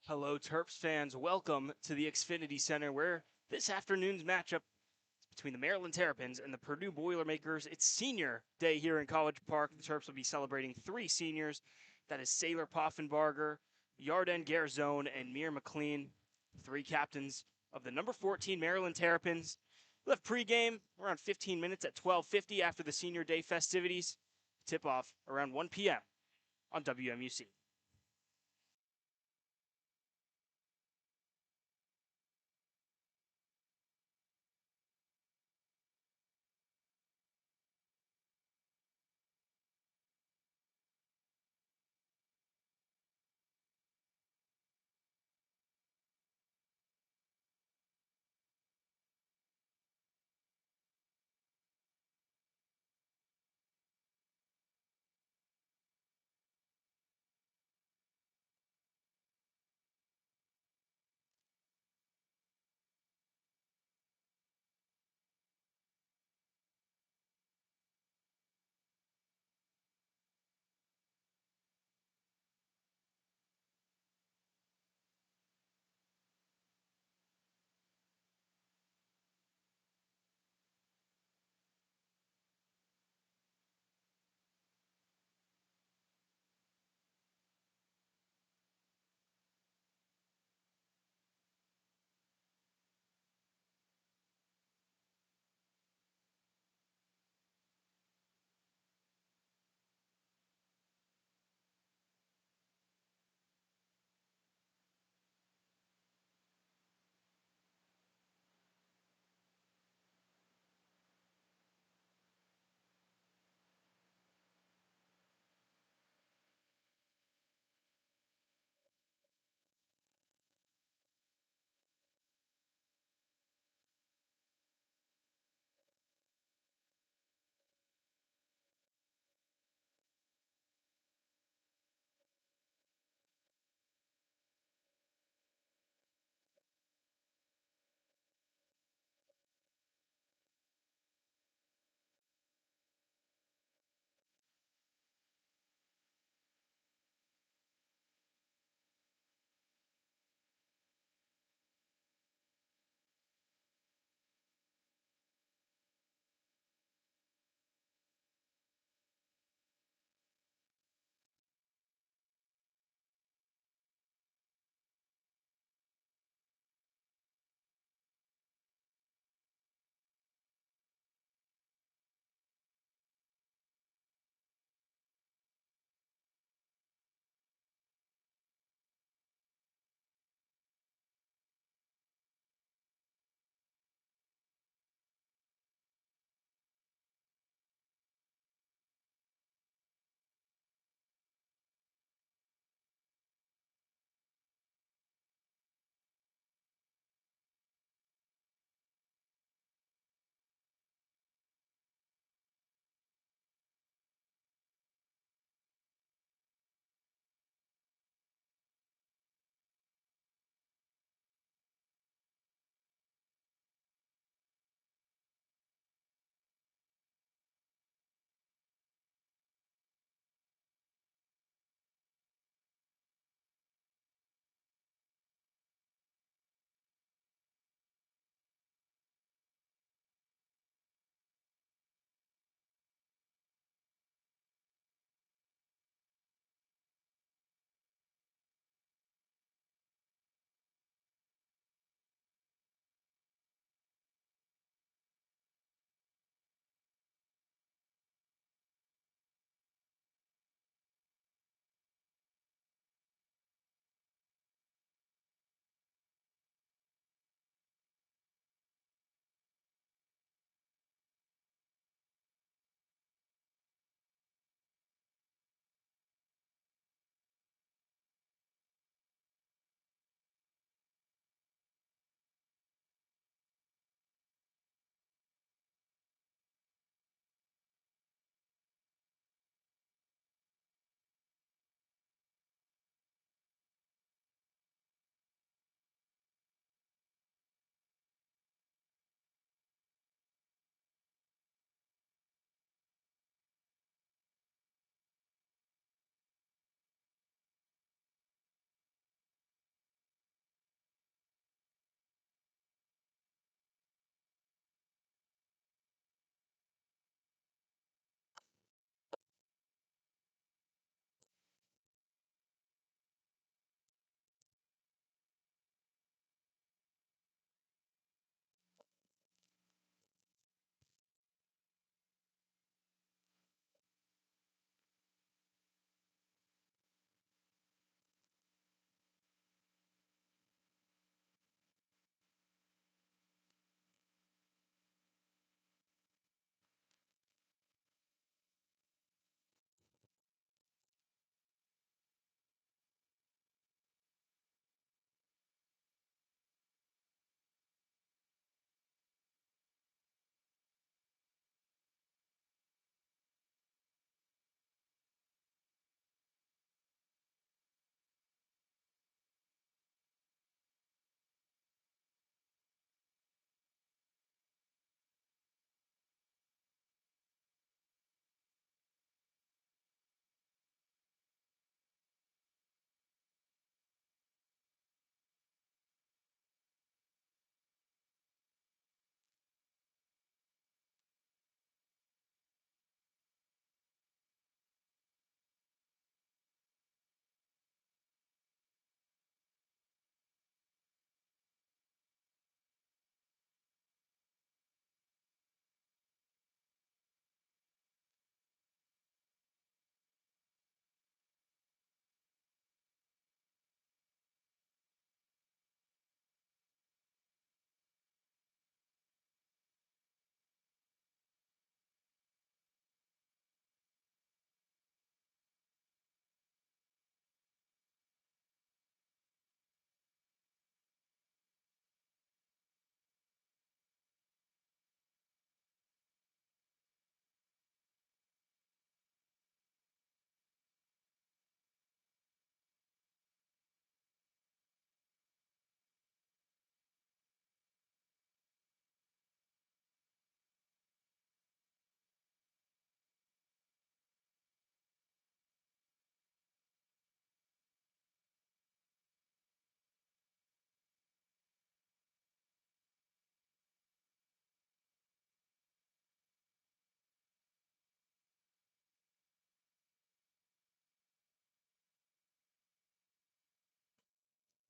Hello, Terps fans. Welcome to the Xfinity Center, where this afternoon's matchup is between the Maryland Terrapins and the Purdue Boilermakers. It's senior day here in College Park. The Terps will be celebrating three seniors. That is Saylor Poffenbarger, Yarden Garzone, and Mir McLean, three captains of the number 14 Maryland Terrapins. We'll have pregame around 15 minutes at 12:50 after the senior day festivities. Tip off around 1 p.m. on WMUC.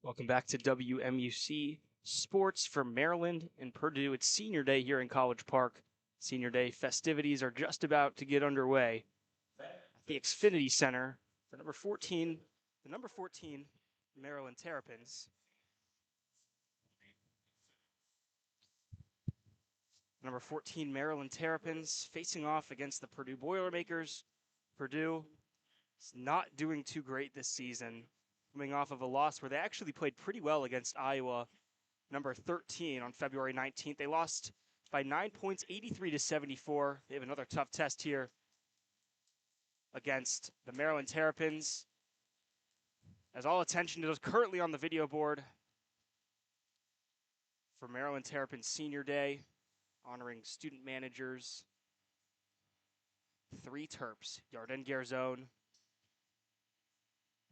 Welcome back to WMUC Sports for Maryland and Purdue. It's senior day here in College Park. Senior day festivities are just about to get underway at the Xfinity Center. The number 14 Maryland Terrapins. Number 14 Maryland Terrapins facing off against the Purdue Boilermakers. Purdue is not doing too great this season, coming off of a loss where they actually played pretty well against Iowa, number 13, on February 19th. They lost by 9 points, 83-74. They have another tough test here against the Maryland Terrapins, as all attention is currently on the video board for Maryland Terrapins Senior Day, honoring student managers. 3 Terps, Yarden Garzone,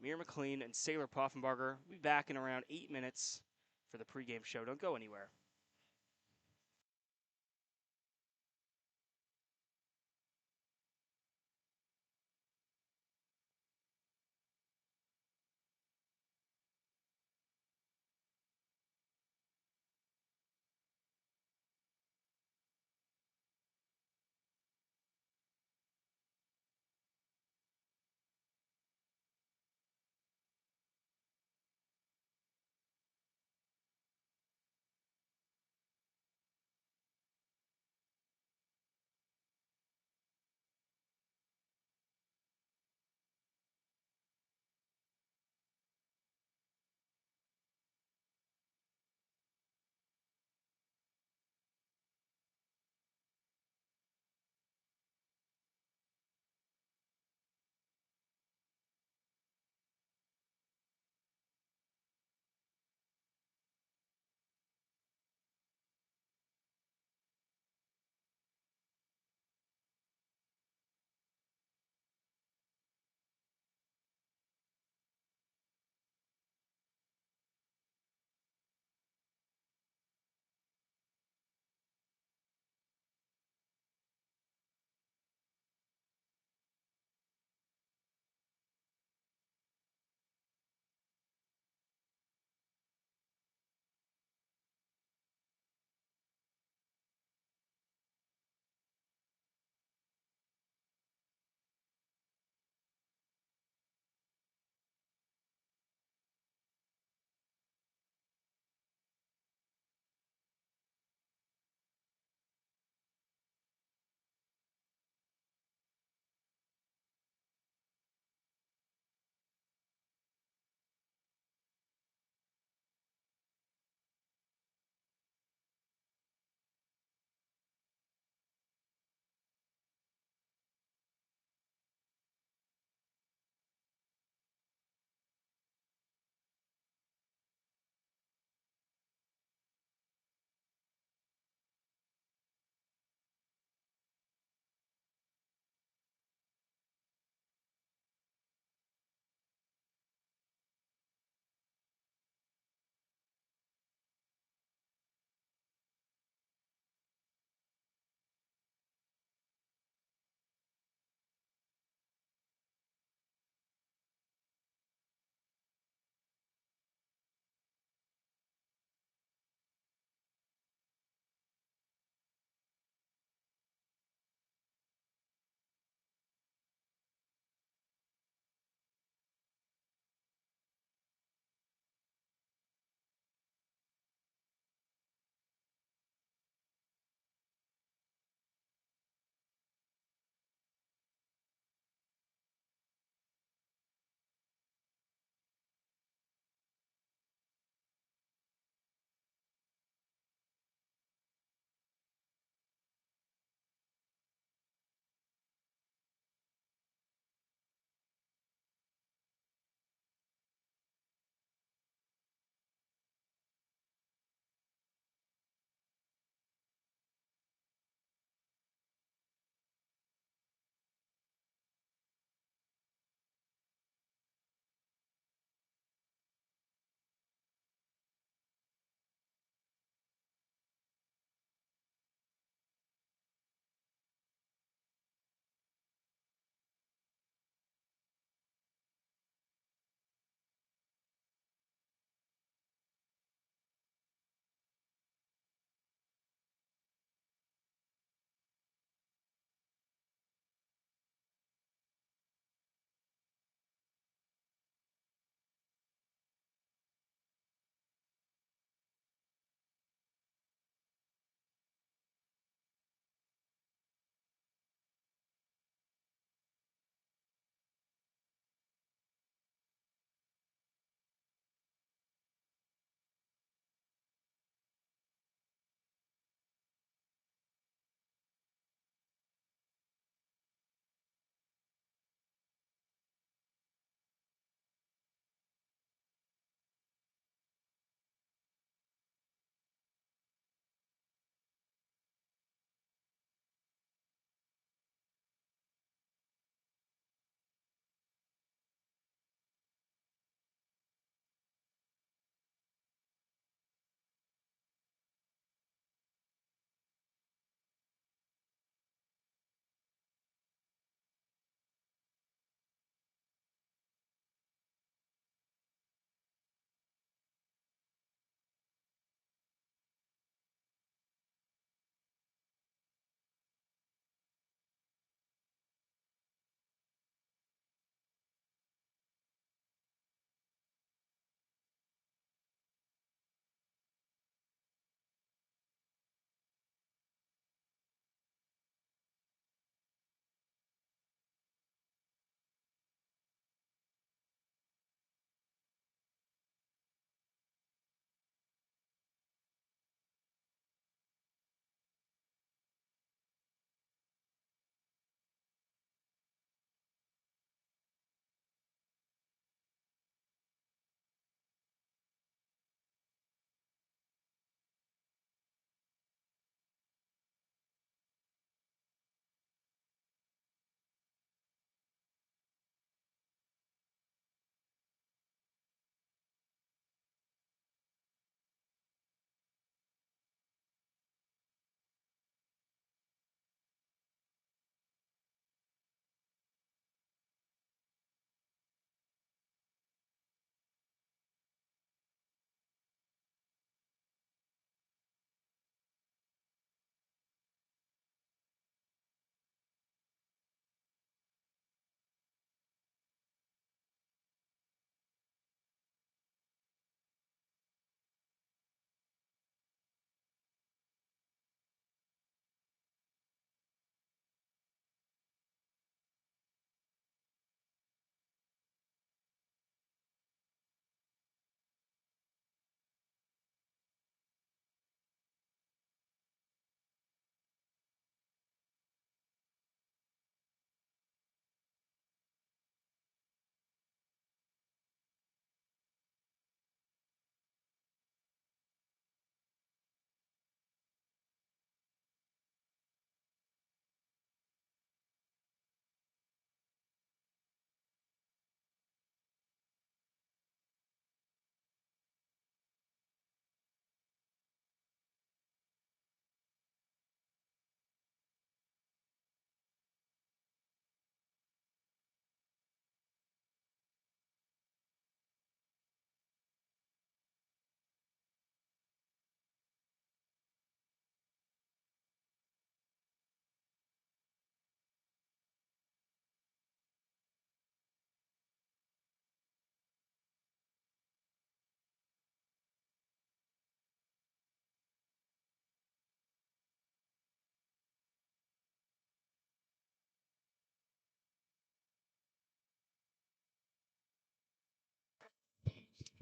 Mir McLean, and Sailor Poffenbarger. We'll be back in around 8 minutes for the pregame show. Don't go anywhere.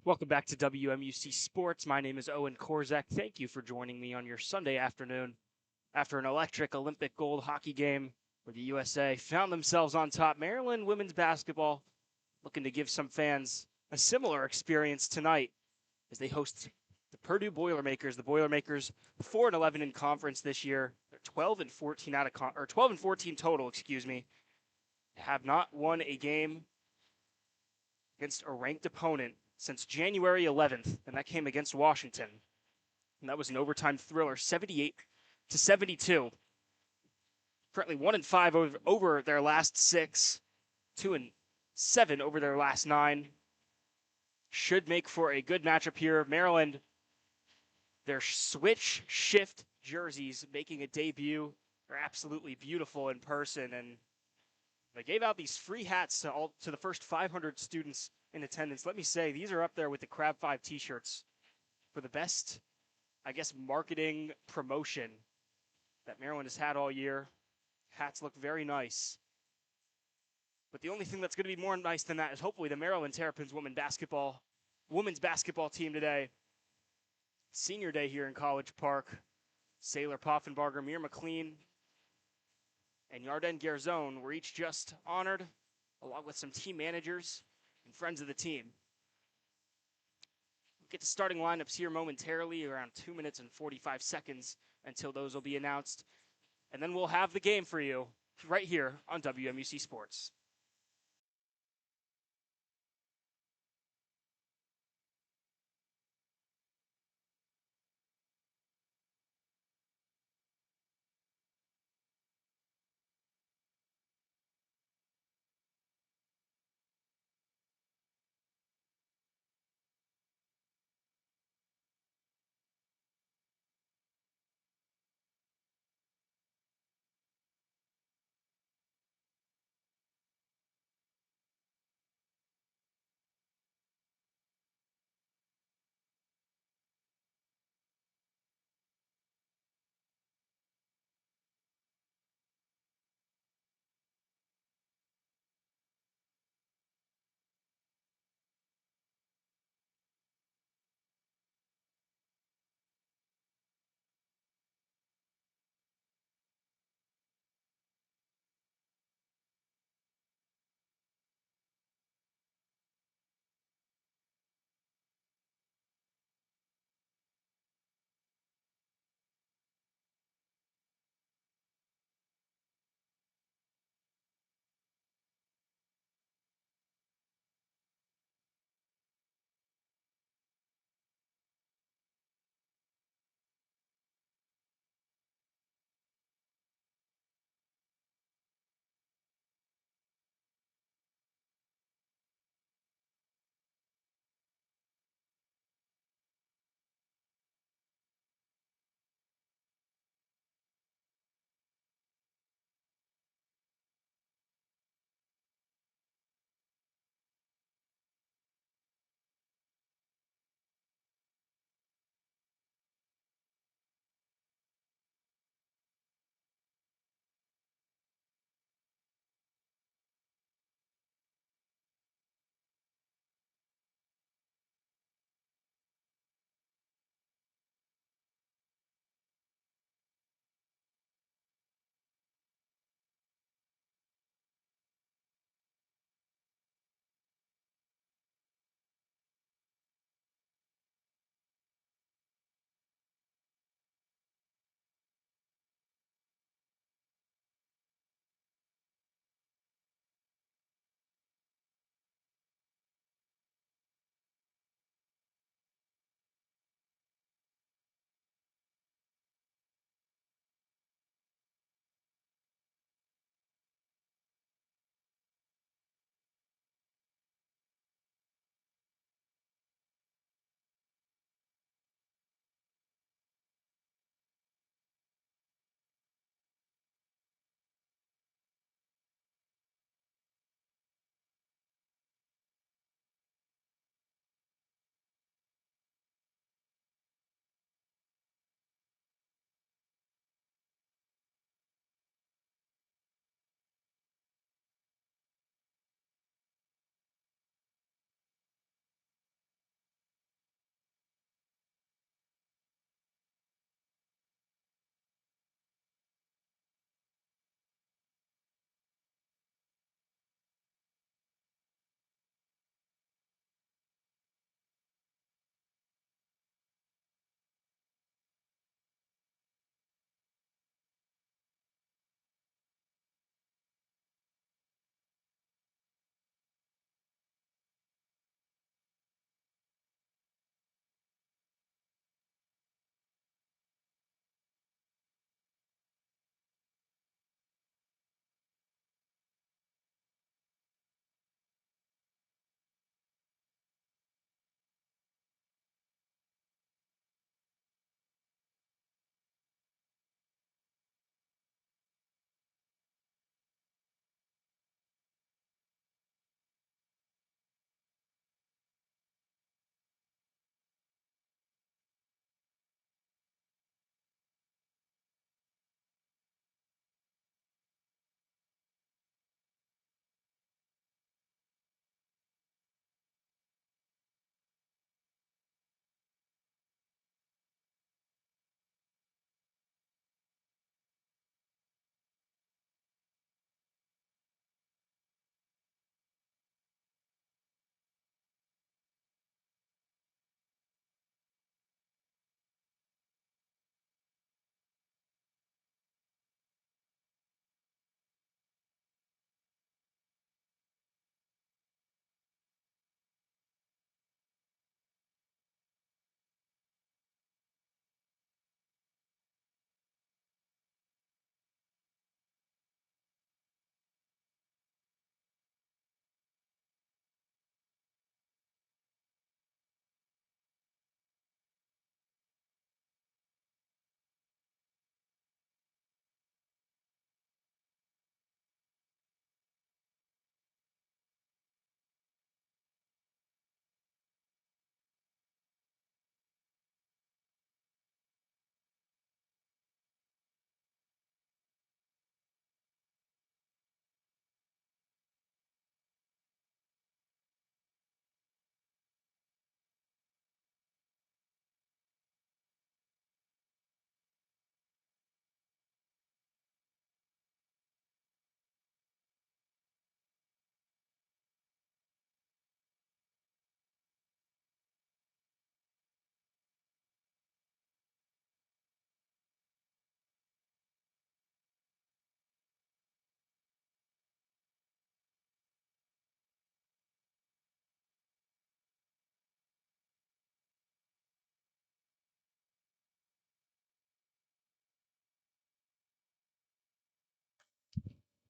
Welcome back to WMUC Sports. My name is Owen Korzak. Thank you for joining me on your Sunday afternoon after an electric Olympic gold hockey game where the USA found themselves on top. Maryland women's basketball looking to give some fans a similar experience tonight as they host the Purdue Boilermakers. The Boilermakers 4-11 in conference this year. They're 12-14 or 12-14 total, excuse me. Have not won a game against a ranked opponent since January 11th, and that came against Washington. And that was an overtime thriller, 78-72. Currently 1-5 over their last 6, 2-7 over their last 9. Should make for a good matchup here. Maryland, their switch shift jerseys making a debut. They're absolutely beautiful in person, and they gave out these free hats to the first 500 students in attendance. Let me say, these are up there with the Crab 5 t-shirts for the best, I guess, marketing promotion that Maryland has had all year. Hats look very nice. But the only thing that's going to be more nice than that is hopefully the Maryland Terrapins women's basketball team today. Senior day here in College Park. Sailor Poffenbarger, Mir McLean, and Yarden Garzone were each just honored, along with some team managers and friends of the team. We'll get to starting lineups here momentarily, around 2 minutes and 45 seconds until those will be announced. And then we'll have the game for you right here on WMUC Sports.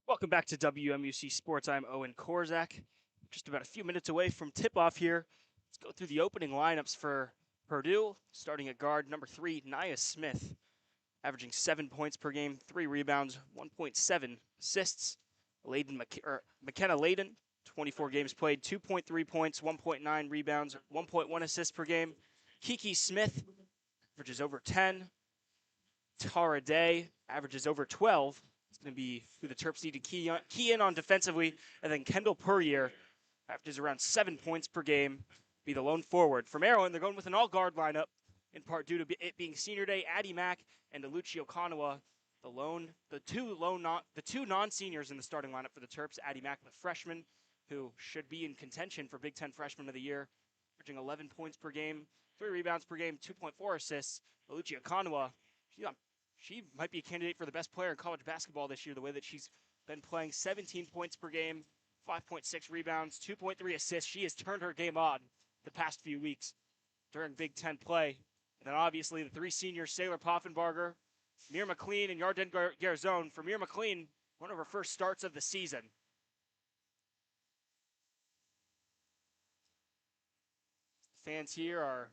Welcome back to WMUC Sports. I'm Owen Korzak. Just about a few minutes away from tip-off here. Let's go through the opening lineups for Purdue. Starting at guard, number 3, Nia Smith, averaging 7 points per game, 3 rebounds, 1.7 assists. McKenna Layden, 24 games played, 2.3 points, 1.9 rebounds, 1.1 assists per game. Kiki Smith averages over 10. Tara Day averages over 12. It's going to be who the Terps need to key in on defensively. And then Kendall Puryear averages around 7 points per game, be the lone forward. For Maryland, they're going with an all-guard lineup, in part due to it being senior day. Addie Mack and Alucci Okanwa, the two non-seniors in the starting lineup for the Terps. Addie Mack, the freshman, who should be in contention for Big Ten Freshman of the Year, averaging 11 points per game, 3 rebounds per game, 2.4 assists. Alucci Okanwa, she might be a candidate for the best player in college basketball this year, the way that she's been playing. 17 points per game, 5.6 rebounds, 2.3 assists. She has turned her game on the past few weeks during Big Ten play. And then obviously the 3 seniors, Saylor Poffenbarger, Mir McLean, and Yarden Garzone. For Mir McLean, one of her first starts of the season. Fans here are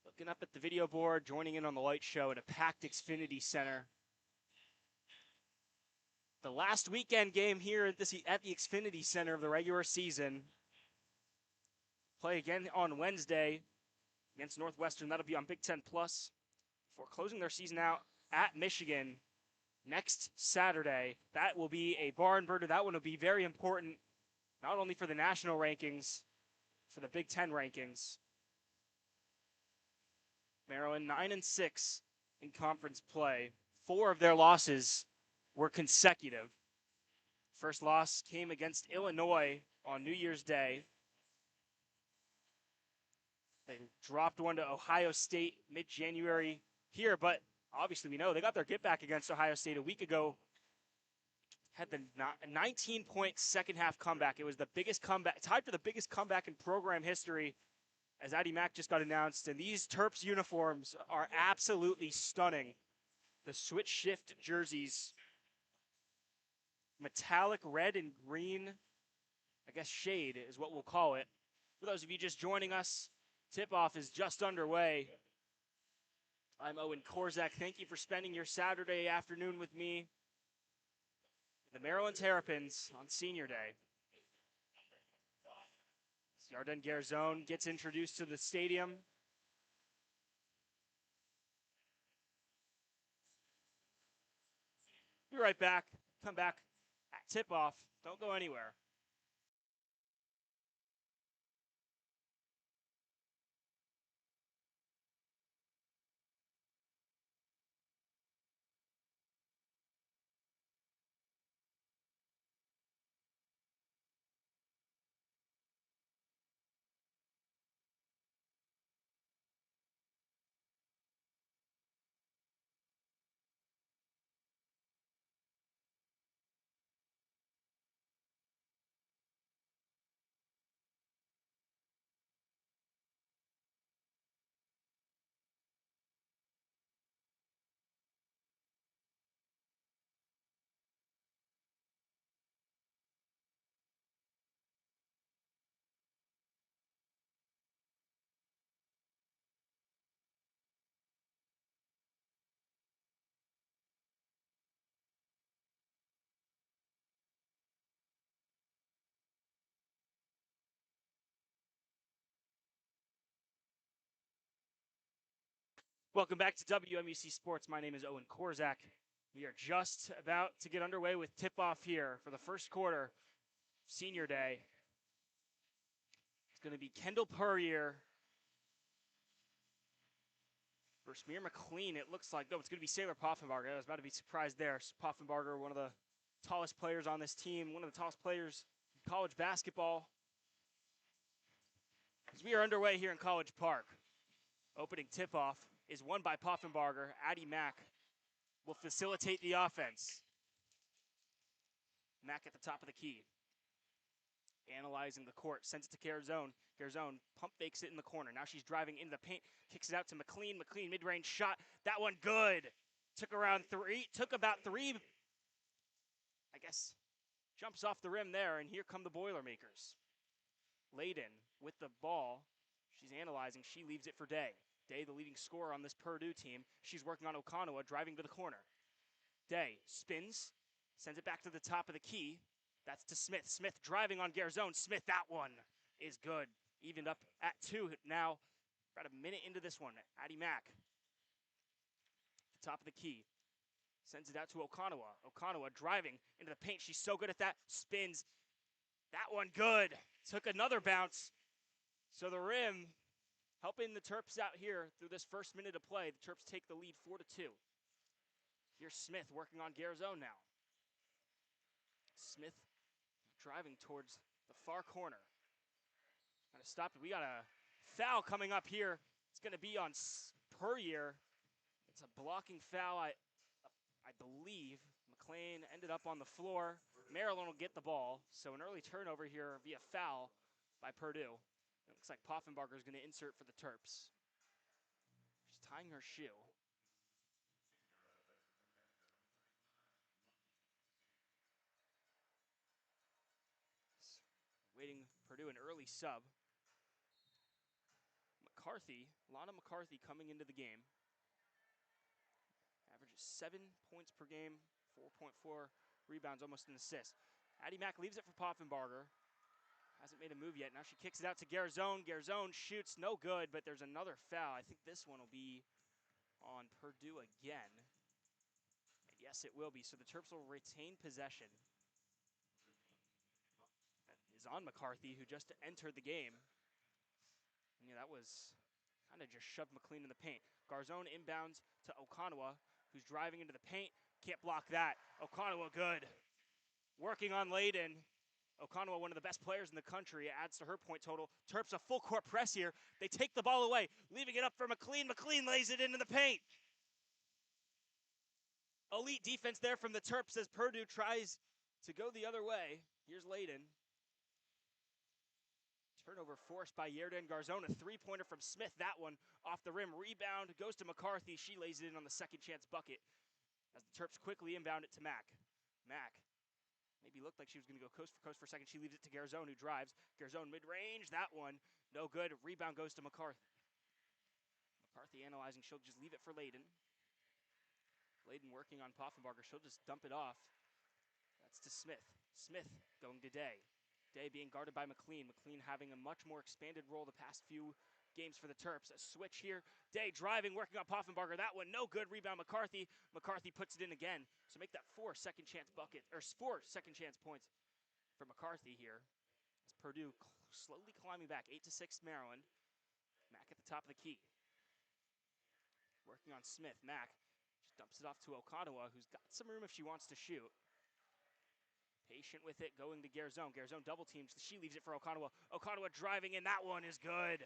looking up at the video board, joining in on the light show at a packed Xfinity Center. The last weekend game here at the Xfinity Center of the regular season. Play again on Wednesday against Northwestern. That'll be on Big Ten Plus before closing their season out at Michigan next Saturday. That will be a barn burner. That one will be very important, not only for the national rankings, for the Big Ten rankings. Maryland 9-6 in conference play. 4 of their losses were consecutive. First loss came against Illinois on New Year's Day. They dropped one to Ohio State mid-January here, but obviously we know they got their get back against Ohio State a week ago. Had the 19-point second-half comeback. It was the biggest comeback, tied for the biggest comeback in program history, as Addie Mack just got announced. And these Terps uniforms are absolutely stunning. The switch shift jerseys, metallic red and green, I guess shade is what we'll call it. For those of you just joining us, tip-off is just underway. I'm Owen Korzak. Thank you for spending your Saturday afternoon with me. The Maryland Terrapins on Senior Day. Yarden Garzone gets introduced to the stadium. Be right back. Come back at tip-off. Don't go anywhere. Welcome back to WMUC Sports. My name is Owen Korzak. We are just about to get underway with tip-off here for the first quarter, Senior Day. It's going to be Kendall Puryear versus Mir McLean. It looks like, no, it's going to be Saylor Poffenbarger. I was about to be surprised there. Poffenbarger, one of the tallest players on this team, one of the tallest players in college basketball. As we are underway here in College Park, opening tip-off is won by Poffenbarger. Addie Mack will facilitate the offense. Mack at the top of the key. Analyzing the court, sends it to Garzone. Garzone pump fakes it in the corner. Now she's driving into the paint, kicks it out to McLean. McLean mid-range shot. That one good. Took about three, I I guess, jumps off the rim there, and here come the Boilermakers. Layden with the ball. She's analyzing. She leaves it for Day. Day, the leading scorer on this Purdue team. She's working on Okonowa, driving to the corner. Day spins, sends it back to the top of the key. That's to Smith. Smith driving on Garzone. Smith, that one is good. Evened up at 2 now. About a minute into this one. Addie Mack, the top of the key. Sends it out to Okonowa. Okonowa driving into the paint. She's so good at that. Spins. That one good. Took another bounce. So the rim helping the Terps out here through this first minute of play. The Terps take the lead 4-2. Here's Smith working on Garzone now. Smith driving towards the far corner. Gotta stop it. We got a foul coming up here. It's gonna be on Puryear. It's a blocking foul, I believe. McLean ended up on the floor. Maryland will get the ball. So an early turnover here via foul by Purdue. It looks like Poffenbarger is gonna insert for the Terps. She's tying her shoe. Waiting Purdue an early sub. McCarthy, Lana McCarthy coming into the game. Averages 7 points per game, 4.4 rebounds, almost an assist. Addie Mack leaves it for Poffenbarger. Hasn't made a move yet. Now she kicks it out to Garzone. Garzone shoots, no good, but there's another foul. I think this one will be on Purdue again. And yes, it will be. So the Terps will retain possession. That is on McCarthy, who just entered the game. And yeah, that was kind of just shoved McLean in the paint. Garzone inbounds to Okonowa, who's driving into the paint. Can't block that. Okonowa good. Working on Layden. Okonowa, one of the best players in the country, adds to her point total. Terps a full court press here. They take the ball away, leaving it up for McLean. McLean lays it into the paint. Elite defense there from the Terps as Purdue tries to go the other way. Here's Layden. Turnover forced by Yerden Garzone. A three-pointer from Smith. That one off the rim. Rebound goes to McCarthy. She lays it in on the second chance bucket as the Terps quickly inbound it to Mack. Mack maybe looked like she was going to go coast for a second. She leaves it to Garzone, who drives. Garzone mid-range. That one no good. Rebound goes to McCarthy. McCarthy analyzing. She'll just leave it for Layden. Layden working on Poffenbarger. She'll just dump it off. That's to Smith. Smith going to Day. Day being guarded by McLean. McLean having a much more expanded role the past few games for the Terps. A switch here. Day driving, working on Poffenbarger. That one, no good. Rebound McCarthy. McCarthy puts it in again. So make that 4 second chance bucket, or 4 second chance points for McCarthy here. As Purdue slowly climbing back. 8-6 Maryland. Mack at the top of the key. Working on Smith. Mack just dumps it off to Okonowa, who's got some room if she wants to shoot. Patient with it, going to Garzone. Garzone double teams. She leaves it for Okonowa. Okonowa driving in. That one is good.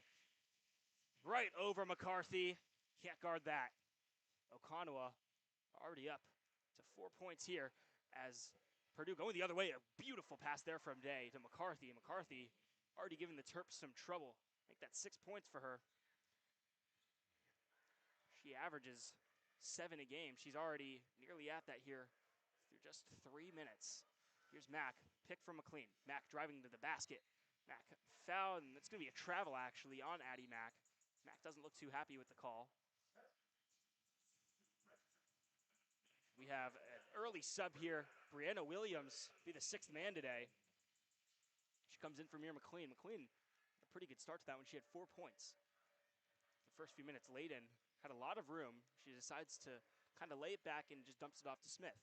Right over McCarthy. Can't guard that. Okonowa already up to 4 points here as Purdue going the other way. A beautiful pass there from Day to McCarthy. McCarthy already giving the Terps some trouble. Make that 6 points for her. She averages 7 a game. She's already nearly at that here through just 3 minutes. Here's Mack, pick from McLean. Mack driving to the basket. Mack foul, and it's going to be a travel, actually, on Addie Mack. Mack doesn't look too happy with the call. We have an early sub here. Brianna Williams be the 6th man today. She comes in for Mir McLean. McLean had a pretty good start to that one. She had 4 points. The first few minutes, Layden had a lot of room. She decides to kind of lay it back and just dumps it off to Smith.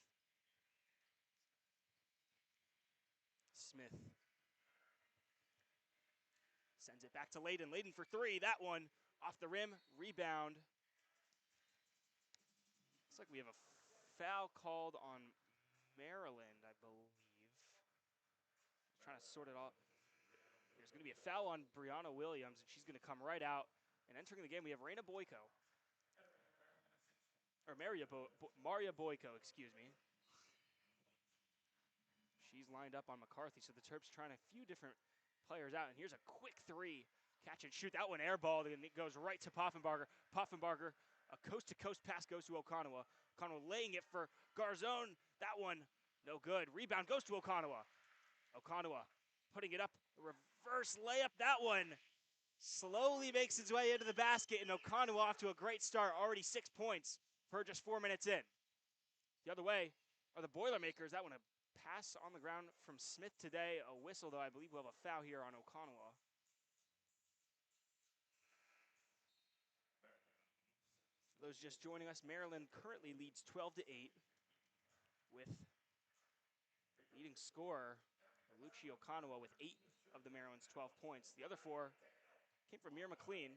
Smith sends it back to Layden. Layden for 3. That one off the rim. Rebound. Looks like we have a foul called on Maryland, I believe. Trying to sort it out. There's going to be a foul on Brianna Williams, and she's going to come right out. And entering the game, we have Raina Boyko. Or Maria Boyko, excuse me. She's lined up on McCarthy, so the Terps trying a few different players out. And here's a quick 3. Catch and shoot. That one airballed, and it goes right to Poffenbarger. Poffenbarger, a coast-to-coast pass goes to Okonowa. Okonowa laying it for Garzone. That one No good. Rebound goes to Okonawa. Okonawa putting it up. Reverse layup. That one slowly makes its way into the basket, and Okonawa off to a great start. Already 6 points for just 4 minutes in. The other way are the Boilermakers. That one a pass on the ground from Smith today. A whistle, though. I believe we'll have a foul here on Okonawa. For those just joining us, Maryland currently leads 12-8 with leading scorer Luchi Okonawa with 8 of the Maryland's 12 points. The other 4 came from Mir McLean.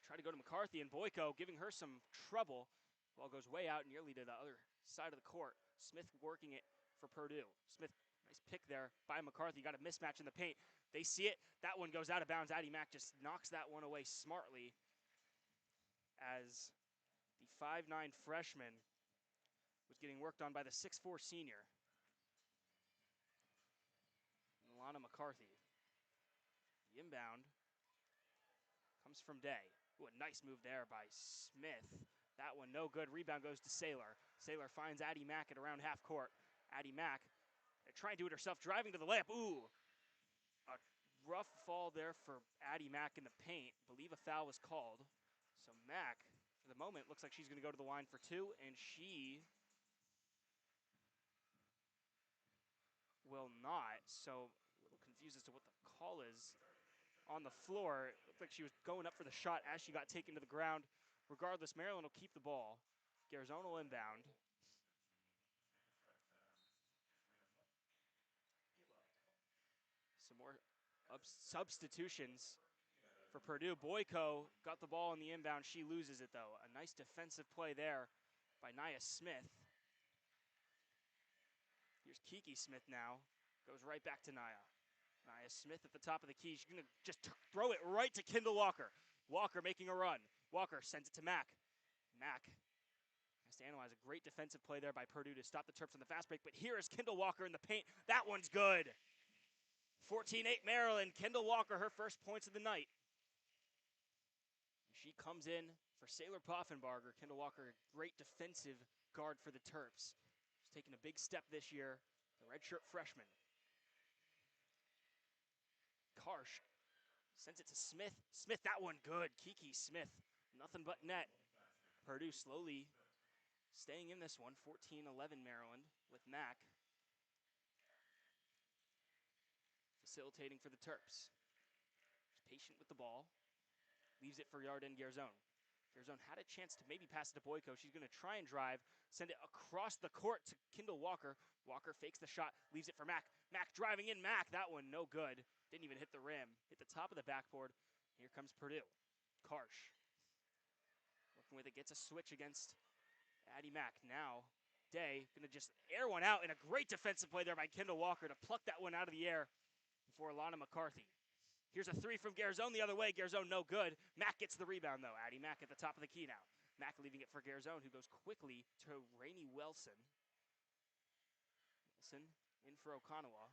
Try to go to McCarthy, and Boyko giving her some trouble. Ball goes way out nearly to the other side of the court. Smith working it for Purdue. Smith, nice pick there by McCarthy. Got a mismatch in the paint. They see it. That one goes out of bounds. Addie Mack just knocks that one away smartly as the 5'9" freshman was getting worked on by the 6'4" senior, Alana McCarthy. The inbound comes from Day. Ooh, a nice move there by Smith. That one no good. Rebound goes to Saylor. Saylor finds Addie Mack at around half court. Addie Mack trying to do it herself, driving to the layup. Ooh, a rough fall there for Addie Mack in the paint. Believe a foul was called. So Mack, for the moment, looks like she's going to go to the line for 2, and she will not. So a little confused as to what the call is on the floor. It looked like she was going up for the shot as she got taken to the ground. Regardless, Maryland will keep the ball. Garzone will inbound. Some more substitutions for Purdue. Boyko got the ball in the inbound. She loses it, though. A nice defensive play there by Nia Smith. Here's Kiki Smith now. Goes right back to Nia. Nia Smith at the top of the key. She's going to just throw it right to Kendall Walker. Walker making a run. Walker sends it to Mack. Mack has to analyze a great defensive play there by Purdue to stop the Terps on the fast break. But here is Kendall Walker in the paint. That one's good. 14-8 Maryland. Kendall Walker, her first points of the night. She comes in for Saylor Poffenbarger. Kendall Walker, a great defensive guard for the Terps. She's taken a big step this year. The redshirt freshman. Karsh sends it to Smith. Smith, that one good. Kiki Smith, nothing but net. Purdue slowly staying in this one. 14-11 Maryland with Mack facilitating for the Terps. She's patient with the ball. Leaves it for Yarden Garzone. Garzone had a chance to maybe pass it to Boyko. She's going to try and drive, send it across the court to Kendall Walker. Walker fakes the shot, leaves it for Mack. Mack driving in. Mack, that one no good. Didn't even hit the rim. Hit the top of the backboard. Here comes Purdue. Karsh working with it, gets a switch against Addie Mack. Now Day going to just air one out, and a great defensive play there by Kendall Walker to pluck that one out of the air for Alana McCarthy. Here's a 3 from Garzone the other way. Garzone no good. Mack gets the rebound, though. Addie Mack at the top of the key now. Mack leaving it for Garzone, who goes quickly to Rainey Wilson. Wilson in for Okonawa.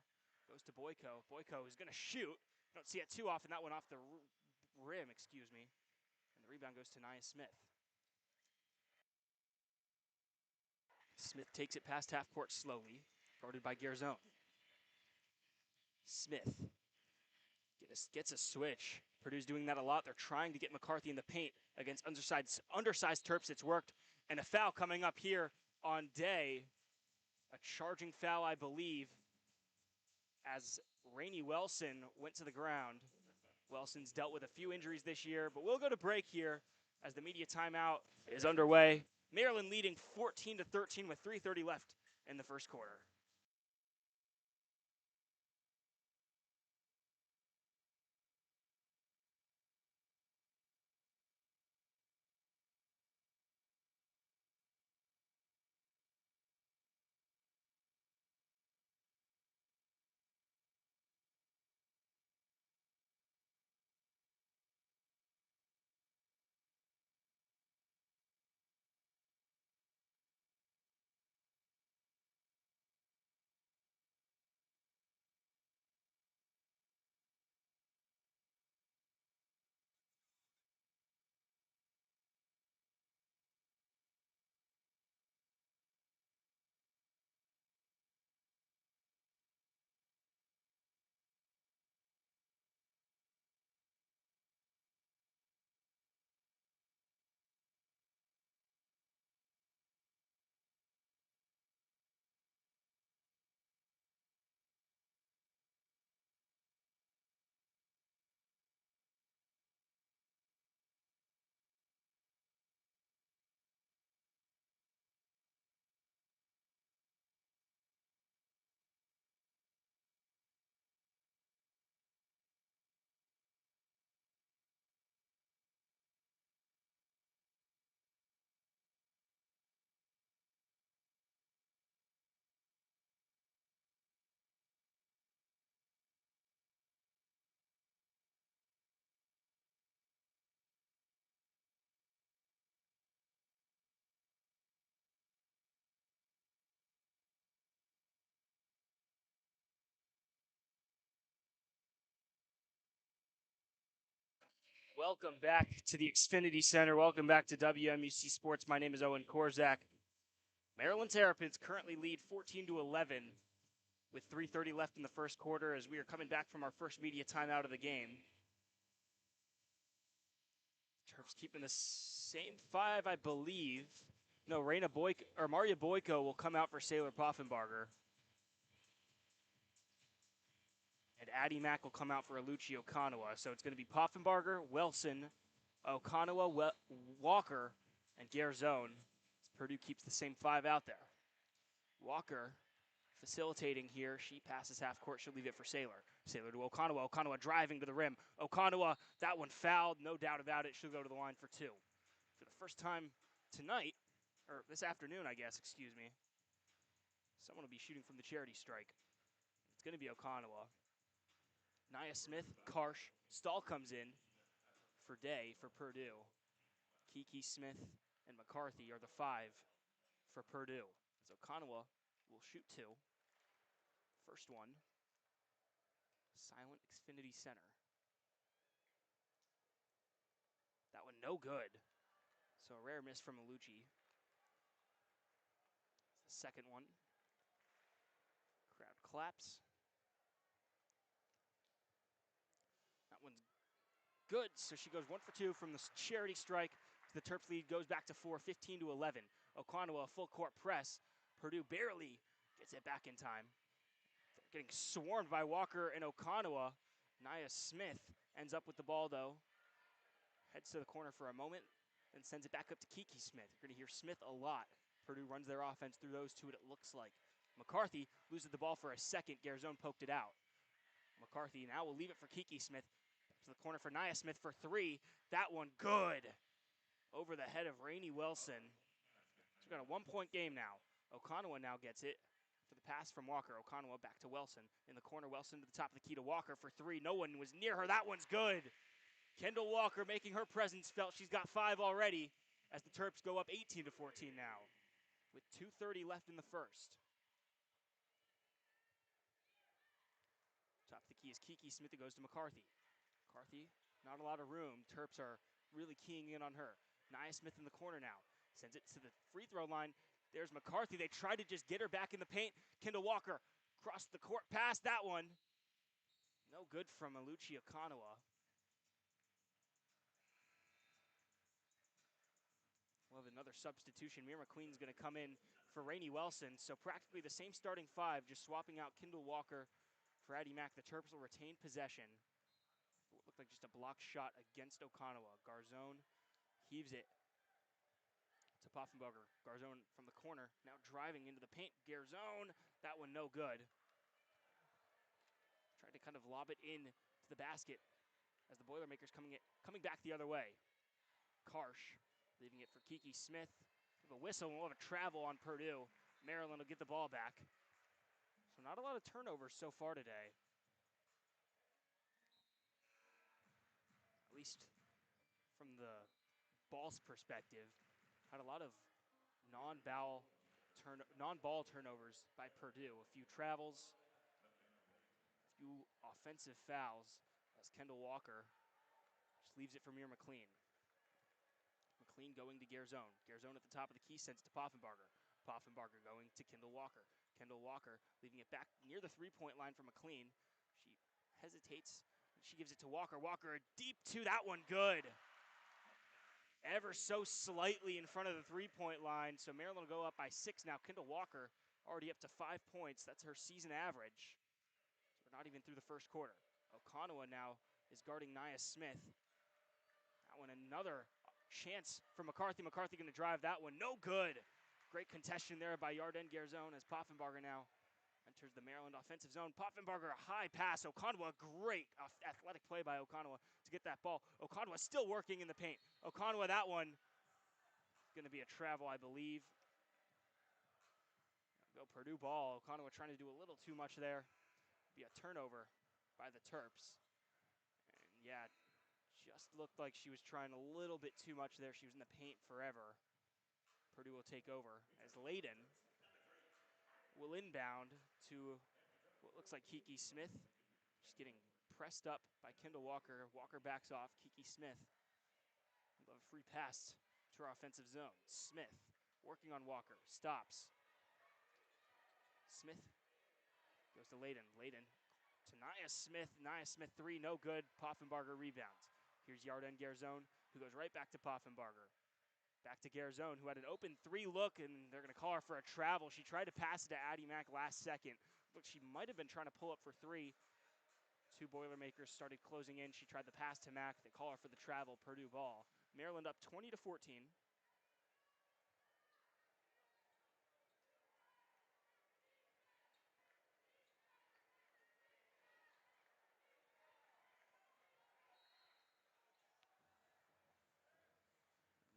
Goes to Boyko. Boyko is going to shoot. Don't see it too often. That one off the rim, excuse me. And the rebound goes to Nia Smith. Smith takes it past half court slowly, guarded by Garzone. Smith gets a switch. Purdue's doing that a lot. They're trying to get McCarthy in the paint against undersized Terps. It's worked. And a foul coming up here on Day. A charging foul, I believe, as Rainey Wilson went to the ground. Wilson's dealt with a few injuries this year, but we'll go to break here as the media timeout is underway. Maryland leading 14-13 with 3:30 left in the first quarter. Welcome back to the Xfinity Center. Welcome back to WMUC Sports. My name is Owen Korzak. Maryland Terrapins currently lead 14-11 with 3:30 left in the first quarter as we are coming back from our first media timeout of the game. Terps keeping the same five, I believe. No, Maria Boyko will come out for Sailor Poffenbarger. And Addie Mack will come out for Alucci Okanawa. So it's going to be Poffenbarger, Wilson, Okanawa, Walker, and Garzone. Purdue keeps the same five out there. Walker facilitating here. She passes half court. She'll leave it for Sailor. Sailor to Okanawa. Okanawa driving to the rim. Okanawa, that one fouled. No doubt about it. She'll go to the line for two. For the first time tonight, or this afternoon, I guess, excuse me, someone will be shooting from the charity strike. It's going to be Okanawa. Nia Smith, Karsh, Stahl comes in for Day for Purdue. Kiki Smith and McCarthy are the five for Purdue. So Okanawa will shoot two. First one, Silent Xfinity Center. That one no good. So a rare miss from Alucci. The second one. Crowd claps. That one's good. So she goes 1 for 2 from the charity strike. The Terps lead goes back to 4, 15-11. Okanawa, full court press. Purdue barely gets it back in time. They're getting swarmed by Walker and Okanawa. Nia Smith ends up with the ball though. Heads to the corner for a moment, then sends it back up to Kiki Smith. You're going to hear Smith a lot. Purdue runs their offense through those two, it looks like. McCarthy loses the ball for a second. Garzone poked it out. McCarthy now will leave it for Kiki Smith. To the corner for Nia Smith for three. That one good. Over the head of Rainey Wilson. We've got a 1-point game now. Okanawa now gets it for the pass from Walker. Okanawa back to Wilson. In the corner, Wilson to the top of the key to Walker for three. No one was near her. That one's good. Kendall Walker making her presence felt. She's got five already as the Terps go up 18-14 now with 2:30 left in the first. Top of the key is Kiki Smith. It goes to McCarthy. McCarthy, not a lot of room. Terps are really keying in on her. Nia Smith in the corner now. Sends it to the free throw line. There's McCarthy. They tried to just get her back in the paint. Kendall Walker crossed the court past that one. No good from Alucci Okanawa. We'll have another substitution. Mira McQueen's going to come in for Rainey Wilson. So practically the same starting five, just swapping out Kendall Walker for Addie Mack. The Terps will retain possession. What looked like just a block shot against Okanawa. Garzone heaves it to Poffenbarger. Garzone from the corner, now driving into the paint. Garzone, that one no good. Tried to kind of lob it in to the basket as the Boilermakers coming back the other way. Karsh leaving it for Kiki Smith. With a whistle, we'll have a travel on Purdue. Maryland will get the ball back. So not a lot of turnovers so far today. At least from the ball's perspective. Had a lot of non-ball turnovers by Purdue. A few travels, a few offensive fouls as Kendall Walker just leaves it for Mira McLean. McLean going to Garzone. Garzone at the top of the key, sends to Poffenbarger. Poffenbarger going to Kendall Walker. Kendall Walker leaving it back near the three-point line for McLean. She hesitates. She gives it to Walker. Walker, deep two. That one good. Ever so slightly in front of the three-point line. So Maryland will go up by 6 now. Kendall Walker already up to 5 points. That's her season average. So we're not even through the first quarter. Okanawa now is guarding Nia Smith. That one another chance for McCarthy. McCarthy going to drive that one. No good. Great contention there by Yarden Garzone as Poffenbarger now enters the Maryland offensive zone. Poffenbarger, a high pass. Okanawa, great athletic play by Okanawa to get that ball. Okanawa still working in the paint. Okanawa, that one going to be a travel, I believe. Go Purdue ball. Okanawa trying to do a little too much there. Be a turnover by the Terps. And yeah, just looked like she was trying a little bit too much there. She was in the paint forever. Purdue will take over as Layden will inbound to what looks like Kiki Smith. She's getting pressed up by Kendall Walker. Walker backs off. Kiki Smith. We'll have a free pass to our offensive zone. Smith working on Walker. Stops. Smith goes to Layden. Layden to Nia Smith. Nia Smith 3, no good. Poffenbarger rebounds. Here's Yarden Garzone, who goes right back to Poffenbarger. Back to Garzone, who had an open 3 look, and they're going to call her for a travel. She tried to pass it to Addie Mack last second. Look, she might have been trying to pull up for 3. 2 Boilermakers started closing in. She tried the pass to Mack. They call her for the travel. Purdue ball. Maryland up 20-14.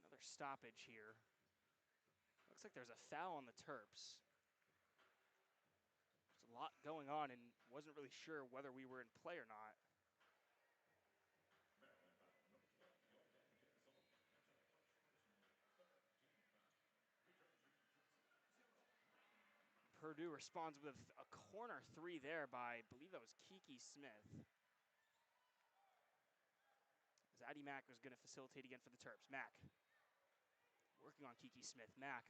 Another stoppage here. Looks like there's a foul on the Terps. There's a lot going on and wasn't really sure whether we were in play or not. Purdue responds with a corner 3 there by, I believe that was Kiki Smith. As Addie Mack was going to facilitate again for the Terps. Mack working on Kiki Smith. Mack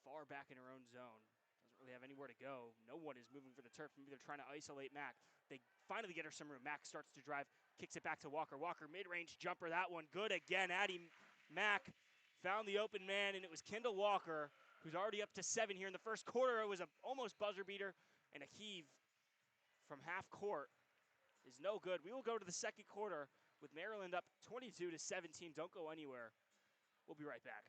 far back in her own zone. Doesn't really have anywhere to go. No one is moving for the Terps. Maybe they're trying to isolate Mack. They finally get her some room. Mack starts to drive, kicks it back to Walker. Walker, mid-range jumper, that one good again. Addie Mack found the open man, and it was Kendall Walker, who's already up to 7 here in the first quarter. It was a almost buzzer beater, and a heave from half court is no good. We will go to the second quarter with Maryland up 22-17. Don't go anywhere. We'll be right back.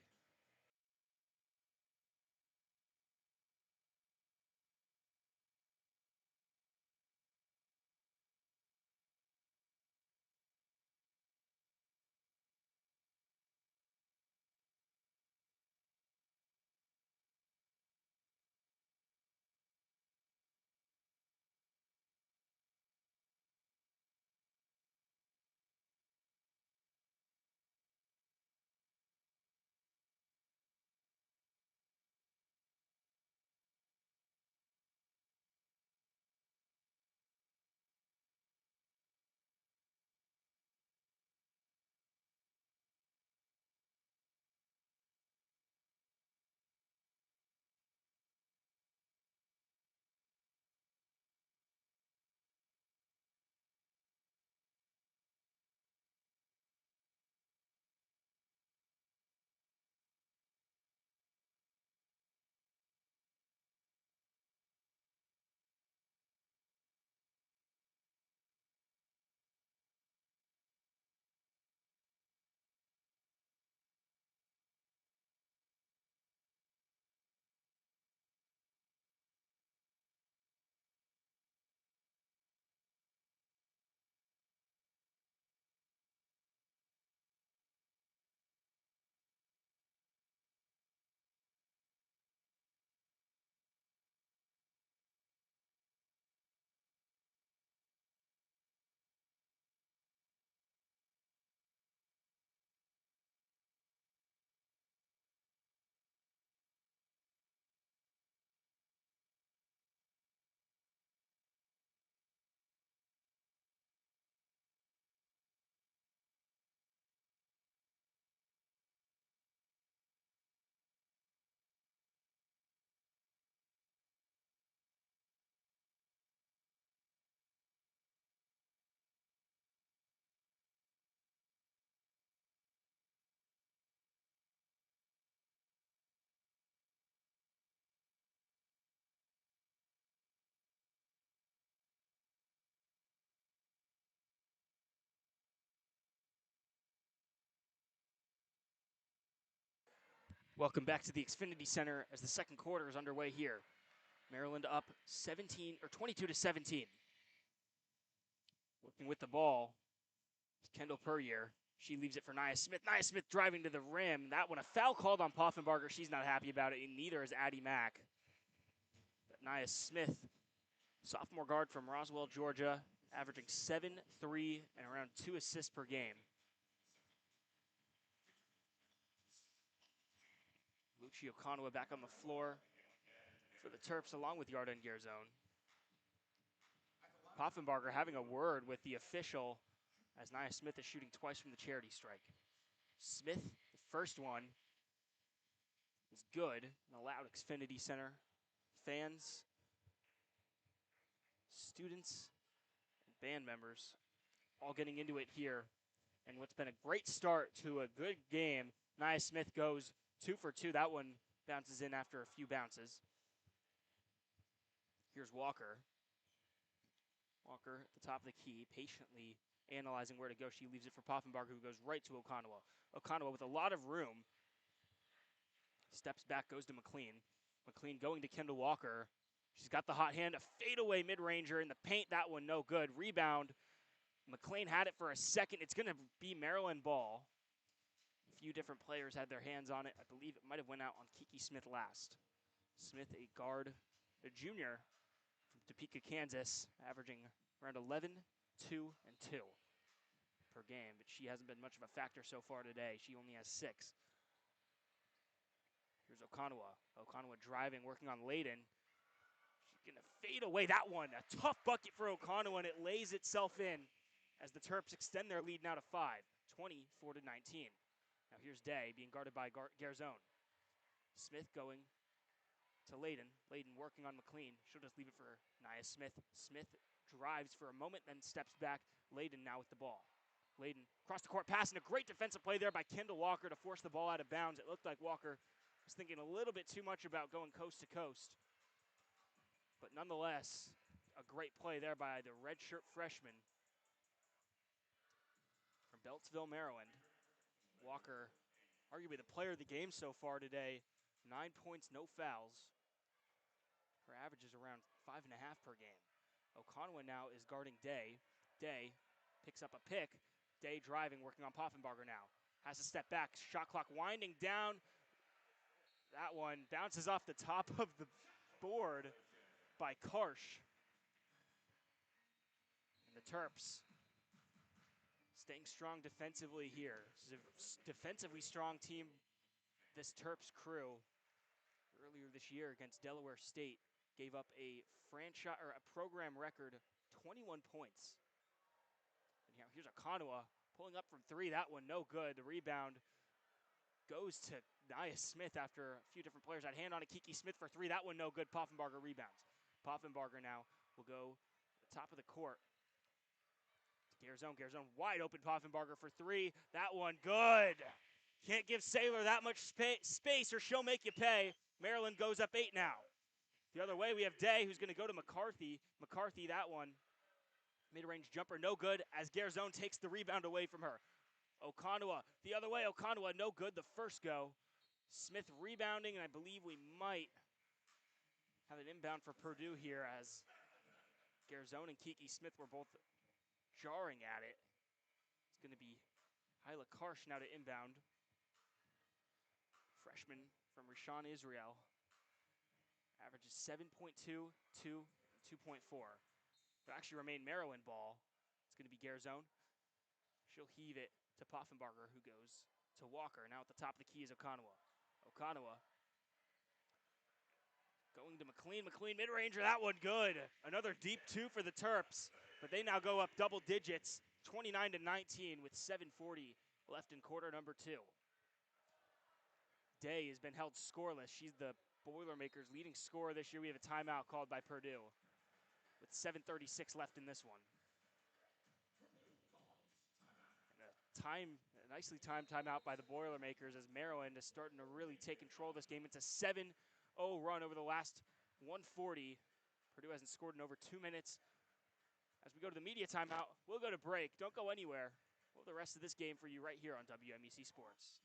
Welcome back to the Xfinity Center as the second quarter is underway here. Maryland up 22-17. Working with the ball, Kendall Puryear. She leaves it for Nia Smith. Nia Smith driving to the rim. That one, a foul called on Poffenbarger. She's not happy about it, and neither is Addie Mack. But Nia Smith, sophomore guard from Roswell, Georgia, averaging 7, 3, and around 2 assists per game. Lucio Conway back on the floor for the Terps along with Yarden Garzone. Poffenbarger having a word with the official as Nia Smith is shooting twice from the charity strike. Smith, the first one, is good. An allowed Xfinity Center. Fans, students, and band members all getting into it here. And what's been a great start to a good game, Nia Smith goes 2 for 2. That one bounces in after a few bounces. Here's Walker. Walker at the top of the key, patiently analyzing where to go. She leaves it for Poffenbarger, who goes right to Okonawa. Okonawa with a lot of room. Steps back, goes to McLean. McLean going to Kendall Walker. She's got the hot hand, a fadeaway mid-ranger in the paint. That one no good. Rebound. McLean had it for a second. It's going to be Maryland ball. A few different players had their hands on it. I believe it might have went out on Kiki Smith last. Smith, a guard, a junior from Topeka, Kansas, averaging around 11, 2, and 2 per game, but she hasn't been much of a factor so far today. She only has 6. Here's Okonawa. Okonawa driving, working on Layden. She's going to fade away that one. A tough bucket for Okonawa, and it lays itself in as the Terps extend their lead now to 5, 24 to 19. Now here's Day being guarded by Garzone. Smith going to Layden. Layden working on McLean. She'll just leave it for Nia Smith. Smith drives for a moment, then steps back. Layden now with the ball. Layden across the court pass, and a great defensive play there by Kendall Walker to force the ball out of bounds. It looked like Walker was thinking a little bit too much about going coast to coast. But nonetheless, a great play there by the redshirt freshman from Beltsville, Maryland. Walker, arguably the player of the game so far today. 9 points, no fouls. Her average is around 5.5 per game. Okonawa now is guarding Day. Day picks up a pick. Day driving, working on Poffenbarger now. Has to step back. Shot clock winding down. That one bounces off the top of the board by Karsh. And the Terps staying strong defensively here. This is a defensively strong team, this Terps crew. Earlier this year against Delaware State, gave up a franchise or a program record 21 points. And here's Okonawa pulling up from 3. That one no good. The rebound goes to Nia Smith after a few different players had hand on it. Kiki Smith for 3. That one no good. Poffenbarger rebounds. Poffenbarger now will go to the top of the court. Garzone wide open. Poffenbarger for 3. That one good. Can't give Saylor that much space or she'll make you pay. Maryland goes up 8 now. The other way we have Day, who's going to go to McCarthy. McCarthy, that one. Mid-range jumper, no good, as Garzone takes the rebound away from her. Okonawa, the other way. Okonawa, no good, the first go. Smith rebounding, and I believe we might have an inbound for Purdue here as Garzone and Kiki Smith were both jarring at it. It's going to be Hyla Karsh now to inbound. Freshman from Rashawn Israel. Averages 7.2, 2, 2.4. But actually remain Maryland ball. It's going to be Garzone. She'll heave it to Poffenbarger, who goes to Walker. Now at the top of the key is Okonawa. Okonawa going to McLean. McLean mid-ranger, that one good. Another deep 2 for the Terps. But they now go up double digits, 29 to 19 with 7:40 left in quarter number 2. Day has been held scoreless. She's the Boilermakers' leading scorer this year. We have a timeout called by Purdue with 7:36 left in this one. And a nicely timed timeout by the Boilermakers as Maryland is starting to really take control of this game. It's a 7-0 run over the last 140. Purdue hasn't scored in over 2 minutes. As we go to the media timeout, we'll go to break. Don't go anywhere. We'll have the rest of this game for you right here on WMEC Sports.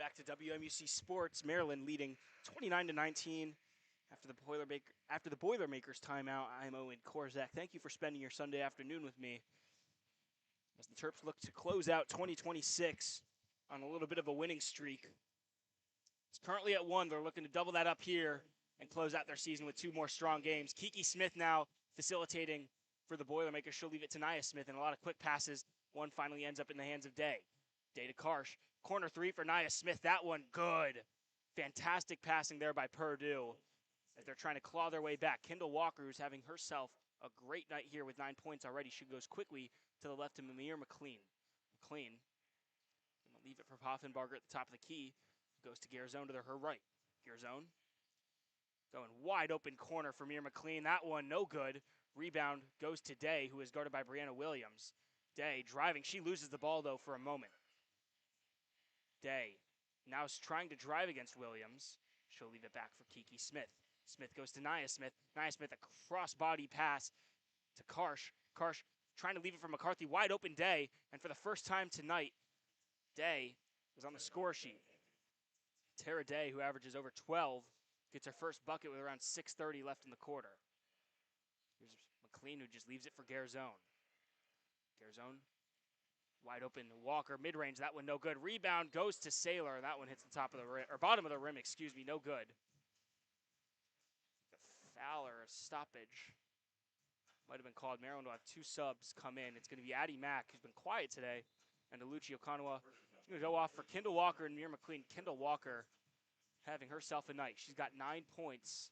back to WMUC Sports. Maryland leading 29-19 after the Boilermakers timeout. I'm Owen Korzak. Thank you for spending your Sunday afternoon with me as the Terps look to close out 2026 on a little bit of a winning streak. It's currently at 1. They're looking to double that up here and close out their season with 2 more strong games. Kiki Smith now facilitating for the Boilermakers. She'll leave it to Nia Smith, and a lot of quick passes. One finally ends up in the hands of Day. Day to Karsh. Corner 3 for Nia Smith. That one good. Fantastic passing there by Purdue as they're trying to claw their way back. Kendall Walker, who's having herself a great night here with 9 points already. She goes quickly to the left to Mimir McLean. McLean going to leave it for Poffenbarger at the top of the key. Goes to Garzone to her right. Garzone going wide open corner for Mimir McLean. That one no good. Rebound goes to Day, who is guarded by Brianna Williams. Day driving. She loses the ball, though, for a moment. Day now is trying to drive against Williams. She'll leave it back for Kiki Smith. Smith goes to Nia Smith. Nia Smith, a cross-body pass to Karsh. Karsh trying to leave it for McCarthy. Wide open Day. And for the first time tonight, Day is on the score sheet. Tara Day, who averages over 12, gets her first bucket with around 6:30 left in the quarter. Here's McLean, who just leaves it for Garzone. Garzone, wide open. Walker, mid-range. That one no good. Rebound goes to Saylor. That one hits the top of the rim, or bottom of the rim, excuse me. No good. The foul or a stoppage might have been called. Maryland will have 2 subs come in. It's going to be Addie Mack, who's been quiet today, and Aluchi Okanawa. She's going to go off for Kendall Walker and Mimir McLean. Kendall Walker having herself a night. She's got 9 points,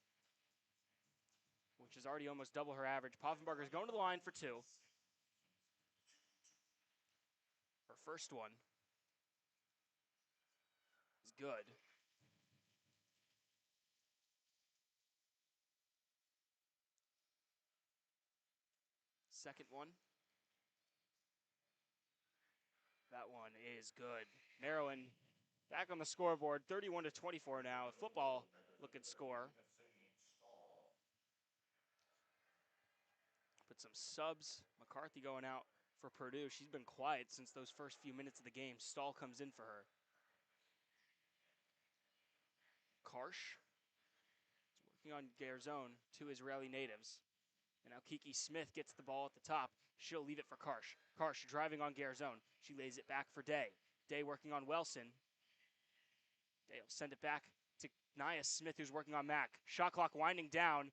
which is already almost double her average. Poffenbarger's going to the line for 2. Her first one is good. Second one. That one is good. Maryland back on the scoreboard, 31-24 now. A football-looking score. Put some subs. McCarthy going out for Purdue. She's been quiet since those first few minutes of the game. Stahl comes in for her. Karsh is working on Garzone, 2 Israeli natives. And now Kiki Smith gets the ball at the top. She'll leave it for Karsh. Karsh driving on Garzone. She lays it back for Day. Day working on Wilson. Day will send it back to Nia Smith, who's working on Mack. Shot clock winding down.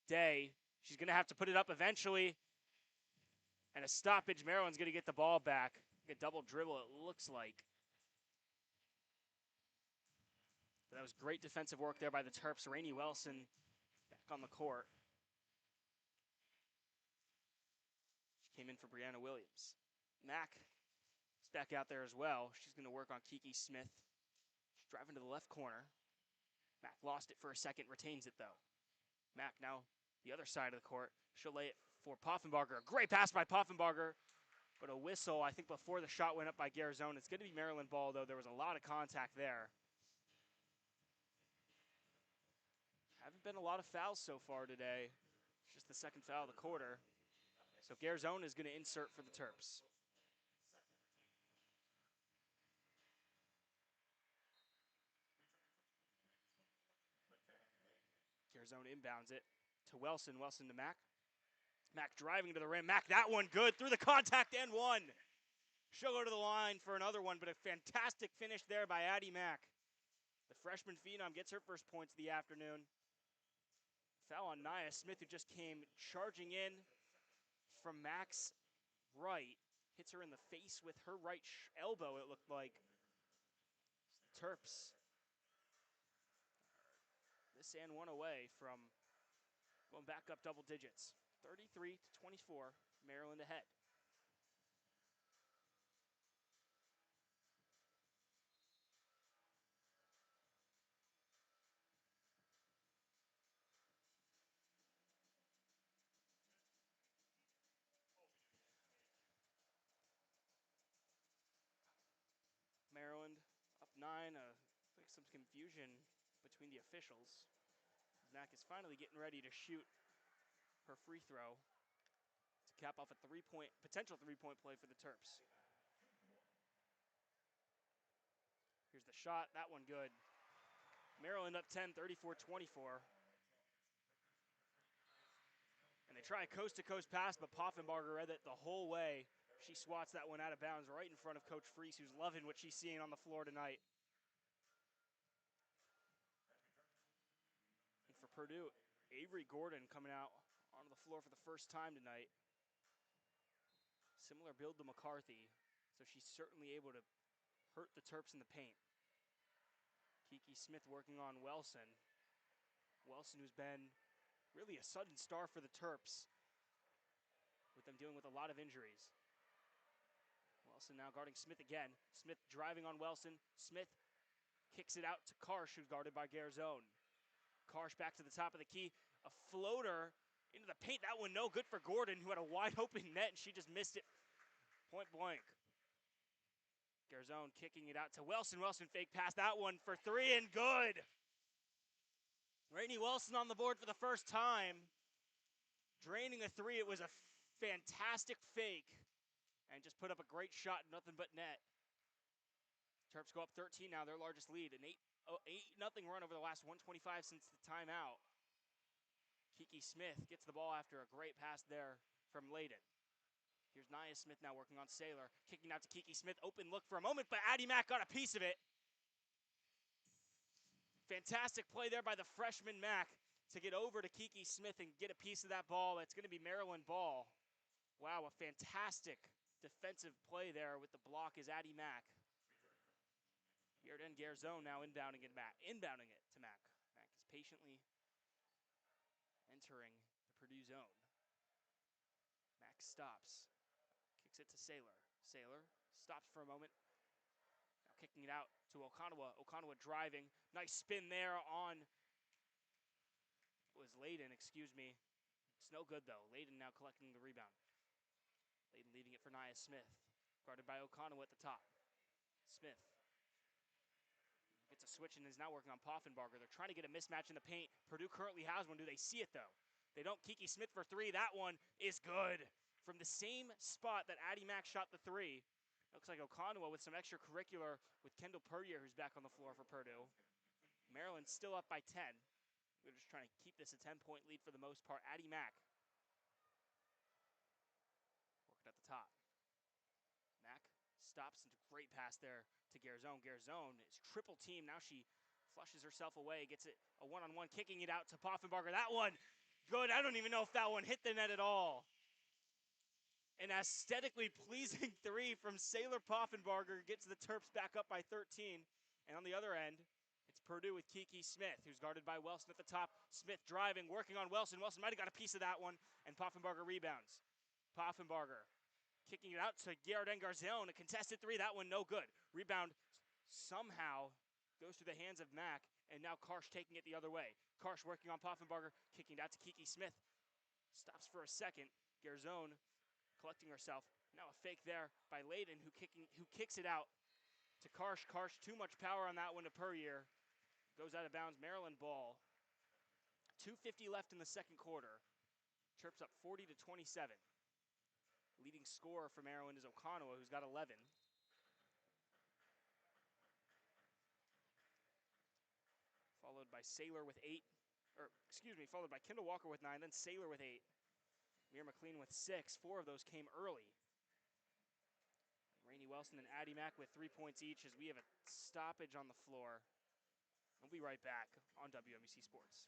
Day, she's going to have to put it up eventually. And a stoppage. Maryland's going to get the ball back. A double dribble, it looks like. But that was great defensive work there by the Terps. Rainey Wilson back on the court. Came in for Brianna Williams. Mack is back out there as well. She's going to work on Kiki Smith. She's driving to the left corner. Mack lost it for a second, retains it though. Mack now the other side of the court. She'll lay it for Poffenbarger. A great pass by Poffenbarger, but a whistle, I think, before the shot went up by Garzone. It's going to be Maryland ball, though. There was a lot of contact there. Haven't been a lot of fouls so far today. It's just the second foul of the quarter. So Garzone is going to insert for the Terps. Garzone inbounds it to Wilson. Wilson to Mack. Mack driving to the rim. Mack, that one good through the contact and one. She'll go to the line for another one, but a fantastic finish there by Addie Mack. The freshman phenom gets her first points of the afternoon. Foul on Nia Smith, who just came charging in from Mack's right. Hits her in the face with her right elbow, it looked like. Terps. This and one away from going back up double digits. 33-24, Maryland ahead. Maryland up 9. Like some confusion between the officials. Mack is finally getting ready to shoot her free throw to cap off a potential three-point play for the Terps. Here's the shot. That one good. Maryland up 10, 34-24. And they try a coast-to-coast pass, but Poffenbarger read it the whole way. She swats that one out of bounds right in front of Coach Freese, who's loving what she's seeing on the floor tonight. And for Purdue, Avery Gordon coming out onto the floor for the first time tonight. Similar build to McCarthy, so she's certainly able to hurt the Terps in the paint. Kiki Smith working on Wilson. Wilson, who's been really a sudden star for the Terps, with them dealing with a lot of injuries. Wilson now guarding Smith again. Smith driving on Wilson. Smith kicks it out to Karsh, who's guarded by Garzone. Karsh back to the top of the key. A floater into the paint. That one no good for Gordon, who had a wide open net, and she just missed it point blank. Garzone kicking it out to Wilson. Wilson fake pass. That one for three and good. Rainey Wilson on the board for the first time. Draining a three. It was a fantastic fake. And just put up a great shot, nothing but net. Terps go up 13 now, their largest lead. An 8-0 run over the last 125 since the timeout. Kiki Smith gets the ball after a great pass there from Layden. Here's Nia Smith now working on Saylor. Kicking out to Kiki Smith. Open look for a moment, but Addie Mack got a piece of it. Fantastic play there by the freshman Mack to get over to Kiki Smith and get a piece of that ball. That's going to be Maryland ball. Wow, a fantastic defensive play there with the block is Addie Mack. Yarden Garzone now inbounding it to Mack. Mack is patiently entering the Purdue zone. Mack stops, kicks it to Saylor. Saylor stops for a moment. Now kicking it out to Okonawa. Okonawa driving. Nice spin there on, was Layden, excuse me. It's no good though. Layden now collecting the rebound. Layden leaving it for Nia Smith. Guarded by Okonawa at the top. Smith gets a switch and is now working on Poffenbarger. They're trying to get a mismatch in the paint. Purdue currently has one. Do they see it though? They don't. Kiki Smith for three. That one is good. From the same spot that Addie Mack shot the three. Looks like Okonawa with some extracurricular with Kendall Puryear, who's back on the floor for Purdue. Maryland still up by 10. We're just trying to keep this a 10-point lead for the most part. Addie Mack working at the top. Mack stops into great pass there to Garzone. Garzone is triple team. Now she flushes herself away, gets it a one-on-one, kicking it out to Poffenbarger. That one, good. I don't even know if that one hit the net at all. An aesthetically pleasing three from Saylor Poffenbarger gets the Terps back up by 13. And on the other end, it's Purdue with Kiki Smith, who's guarded by Wilson at the top. Smith driving, working on Wilson. Wilson might have got a piece of that one, and Poffenbarger rebounds. Poffenbarger kicking it out to Yarden Garzone, a contested three. That one no good. Rebound somehow goes through the hands of Mack, and now Karsh taking it the other way. Karsh working on Poffenbarger, kicking it out to Kiki Smith. Stops for a second. Garzone collecting herself. Now a fake there by Layden, who kicks it out to Karsh. Karsh, too much power on that one to Puryear. Goes out of bounds. Maryland ball. 2:50 left in the second quarter. Terps up 40-27. Leading scorer for Maryland is Okonawa, who's got 11. Followed by Saylor with 8. Followed by Kendall Walker with 9, then Saylor with 8. Mir McLean with 6. 4 of those came early. Rainey Wilson and Addie Mack with 3 points each as we have a stoppage on the floor. We'll be right back on WMBC Sports.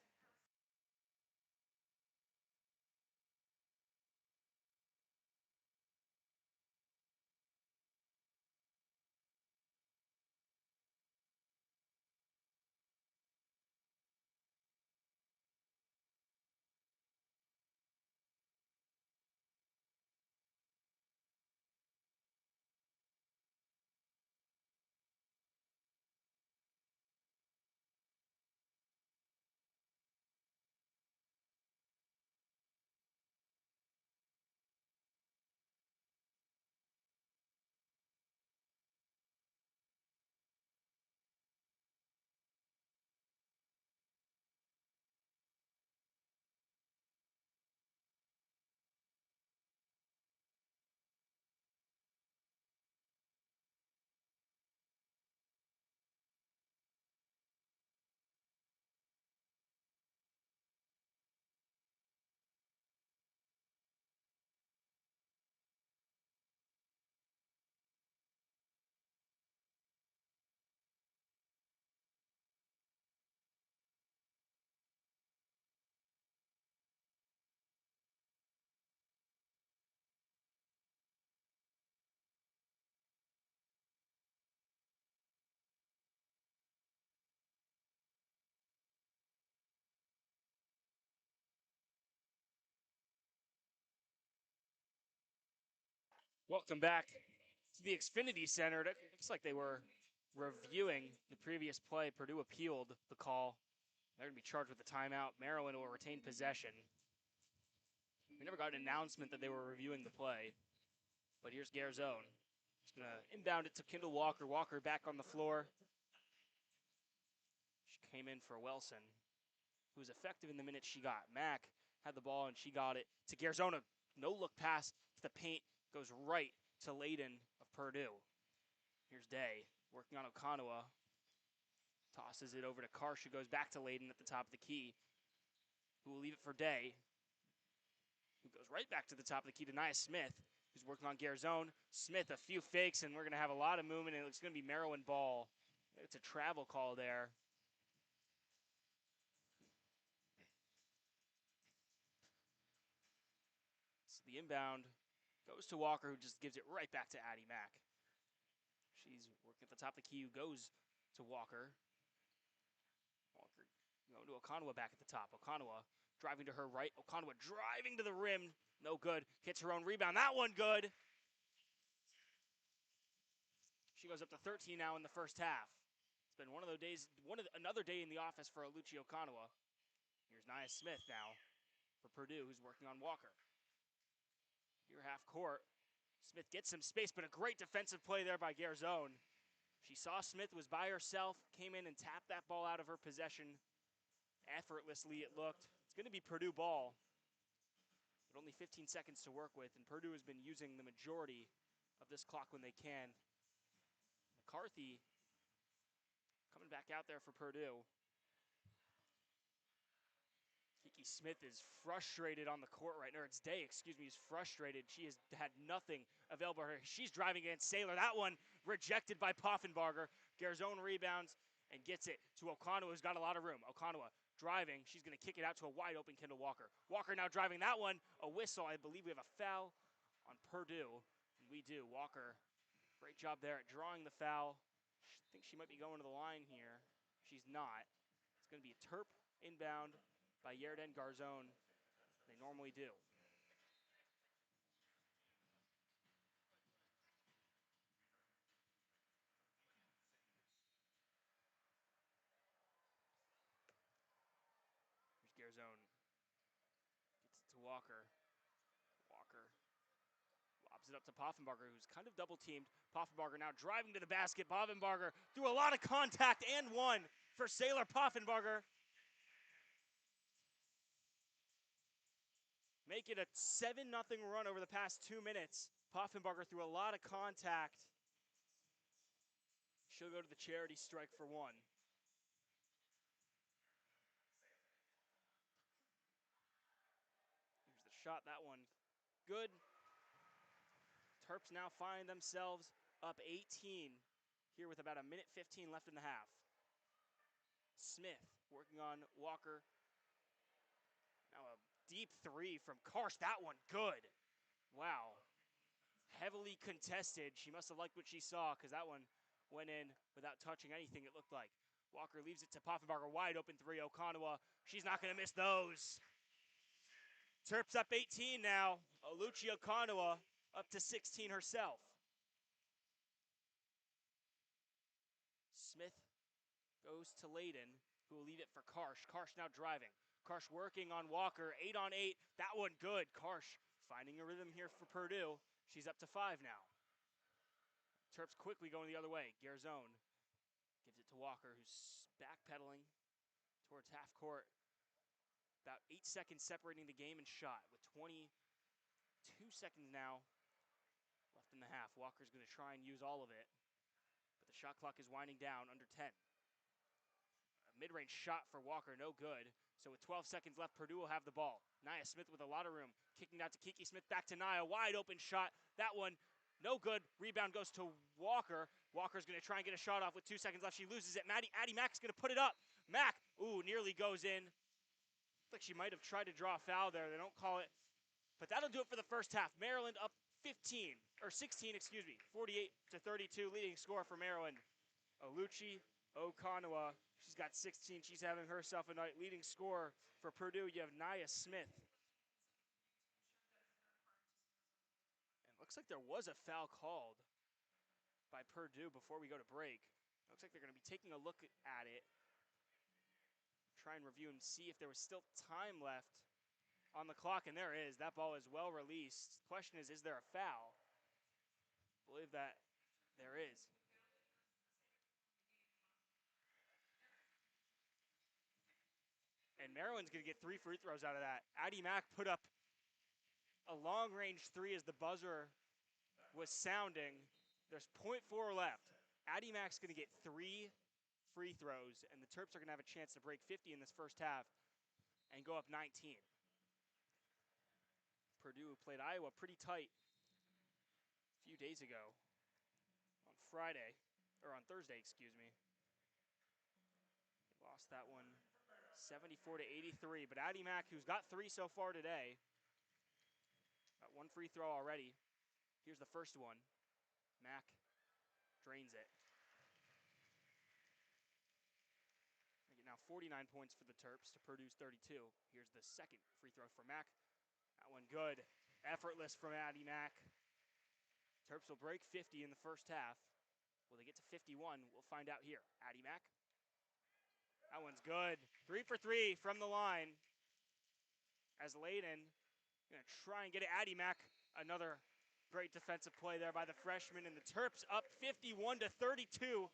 Welcome back to the Xfinity Center. It looks like they were reviewing the previous play. Purdue appealed the call. They're going to be charged with a timeout. Maryland will retain possession. We never got an announcement that they were reviewing the play, but here's Garzone. He's going to inbound it to Kendall Walker. Walker back on the floor. She came in for Wilson, who was effective in the minutes she got. Mack had the ball, and she got it to Garzone. No-look pass to the paint. Goes right to Layden of Purdue. Here's Day working on Okanwa. Tosses it over to Karsh, who goes back to Layden at the top of the key, who will leave it for Day, who goes right back to the top of the key to Nia Smith, who's working on Garzone. Smith, a few fakes, and we're going to have a lot of movement, and it's going to be Maryland ball. It's a travel call there. So the inbound goes to Walker, who just gives it right back to Addie Mack. She's working at the top of the key, who goes to Walker. Walker going to Okanwa back at the top. Okanwa driving to her right. Okanwa driving to the rim. No good. Hits her own rebound. That one good. She goes up to 13 now in the first half. It's been one of those days, another day in the office for Oluchi Okanwa. Here's Nia Smith now for Purdue, who's working on Walker. Here half court. Smith gets some space, but a great defensive play there by Garzone. She saw Smith was by herself, came in and tapped that ball out of her possession. Effortlessly it looked. It's going to be Purdue ball, but only 15 seconds to work with, and Purdue has been using the majority of this clock when they can. McCarthy coming back out there for Purdue. Kiki Smith is frustrated on the court right now. It's Day, excuse me, is frustrated. She has had nothing available to her. She's driving against Saylor. That one rejected by Poffenbarger. Garzone rebounds and gets it to Okanwa, who's got a lot of room. Okanwa driving. She's going to kick it out to a wide open Kendall Walker. Walker now driving that one. A whistle. I believe we have a foul on Purdue. And we do. Walker, great job there at drawing the foul. I think she might be going to the line here. She's not. It's going to be a Terp inbound by Yerden Garzone. They normally do. Here's Garzone. Gets it to Walker. Walker lobs it up to Poffenbarger, who's kind of double teamed. Poffenbarger now driving to the basket. Poffenbarger threw a lot of contact and one for Saylor Poffenbarger. Make it a 7-0 run over the past 2 minutes. Poffenbarger threw a lot of contact. She'll go to the charity strike for one. Here's the shot, that one good. Terps now find themselves up 18 here with about 1:15 left in the half. Smith working on Walker. Now a deep three from Karsh. That one good. Wow. Heavily contested. She must have liked what she saw because that one went in without touching anything, it looked like. Walker leaves it to Poffenbarger. Wide open three. Okanwa. She's not going to miss those. Terps up 18 now. Oluchi Okanwa up to 16 herself. Smith goes to Layden, who will leave it for Karsh. Karsh now driving. Karsh working on Walker. 8-on-8. That one good. Karsh finding a rhythm here for Purdue. She's up to 5 now. Terps quickly going the other way. Garzone gives it to Walker, who's backpedaling towards half court. About 8 seconds separating the game and shot with 22 seconds now left in the half. Walker's going to try and use all of it, but the shot clock is winding down under 10. A mid-range shot for Walker, no good. So with 12 seconds left, Purdue will have the ball. Nia Smith with a lot of room. Kicking out to Kiki Smith, back to Nia. Wide open shot. That one, no good. Rebound goes to Walker. Walker's going to try and get a shot off with 2 seconds left. She loses it. Addie Mack's going to put it up. Mack, ooh, nearly goes in. Looks like she might have tried to draw a foul there. They don't call it. But that'll do it for the first half. Maryland up 16, 48-32, leading score for Maryland. Oluchi Okanwa, she's got 16. She's having herself a night. Leading scorer for Purdue, you have Nia Smith. And Looks like there was a foul called by Purdue before we go to break. Looks like they're going to be taking a look at it, try and review and see if there was still time left on the clock, and there is. That ball is well released. Question is there a foul? I believe that there is. And Maryland's going to get 3 free throws out of that. Addie Mack put up a long-range 3 as the buzzer was sounding. There's 0.4 left. Addie Mack's going to get 3 free throws, and the Terps are going to have a chance to break 50 in this first half and go up 19. Purdue played Iowa pretty tight a few days ago on Thursday, excuse me. Lost that one 74-83, but Addie Mack, who's got 3 so far today, got 1 free throw already. Here's the first one. Mack drains it. Now 49 points for the Terps to Purdue's 32. Here's the second free throw for Mack. That one good. Effortless from Addie Mack. Terps will break 50 in the first half. Will they get to 51? We'll find out here. Addie Mack. That one's good. 3 for 3 from the line. As Layden gonna try and get it. Addie Mack, another great defensive play there by the freshman, and the Terps up 51-32.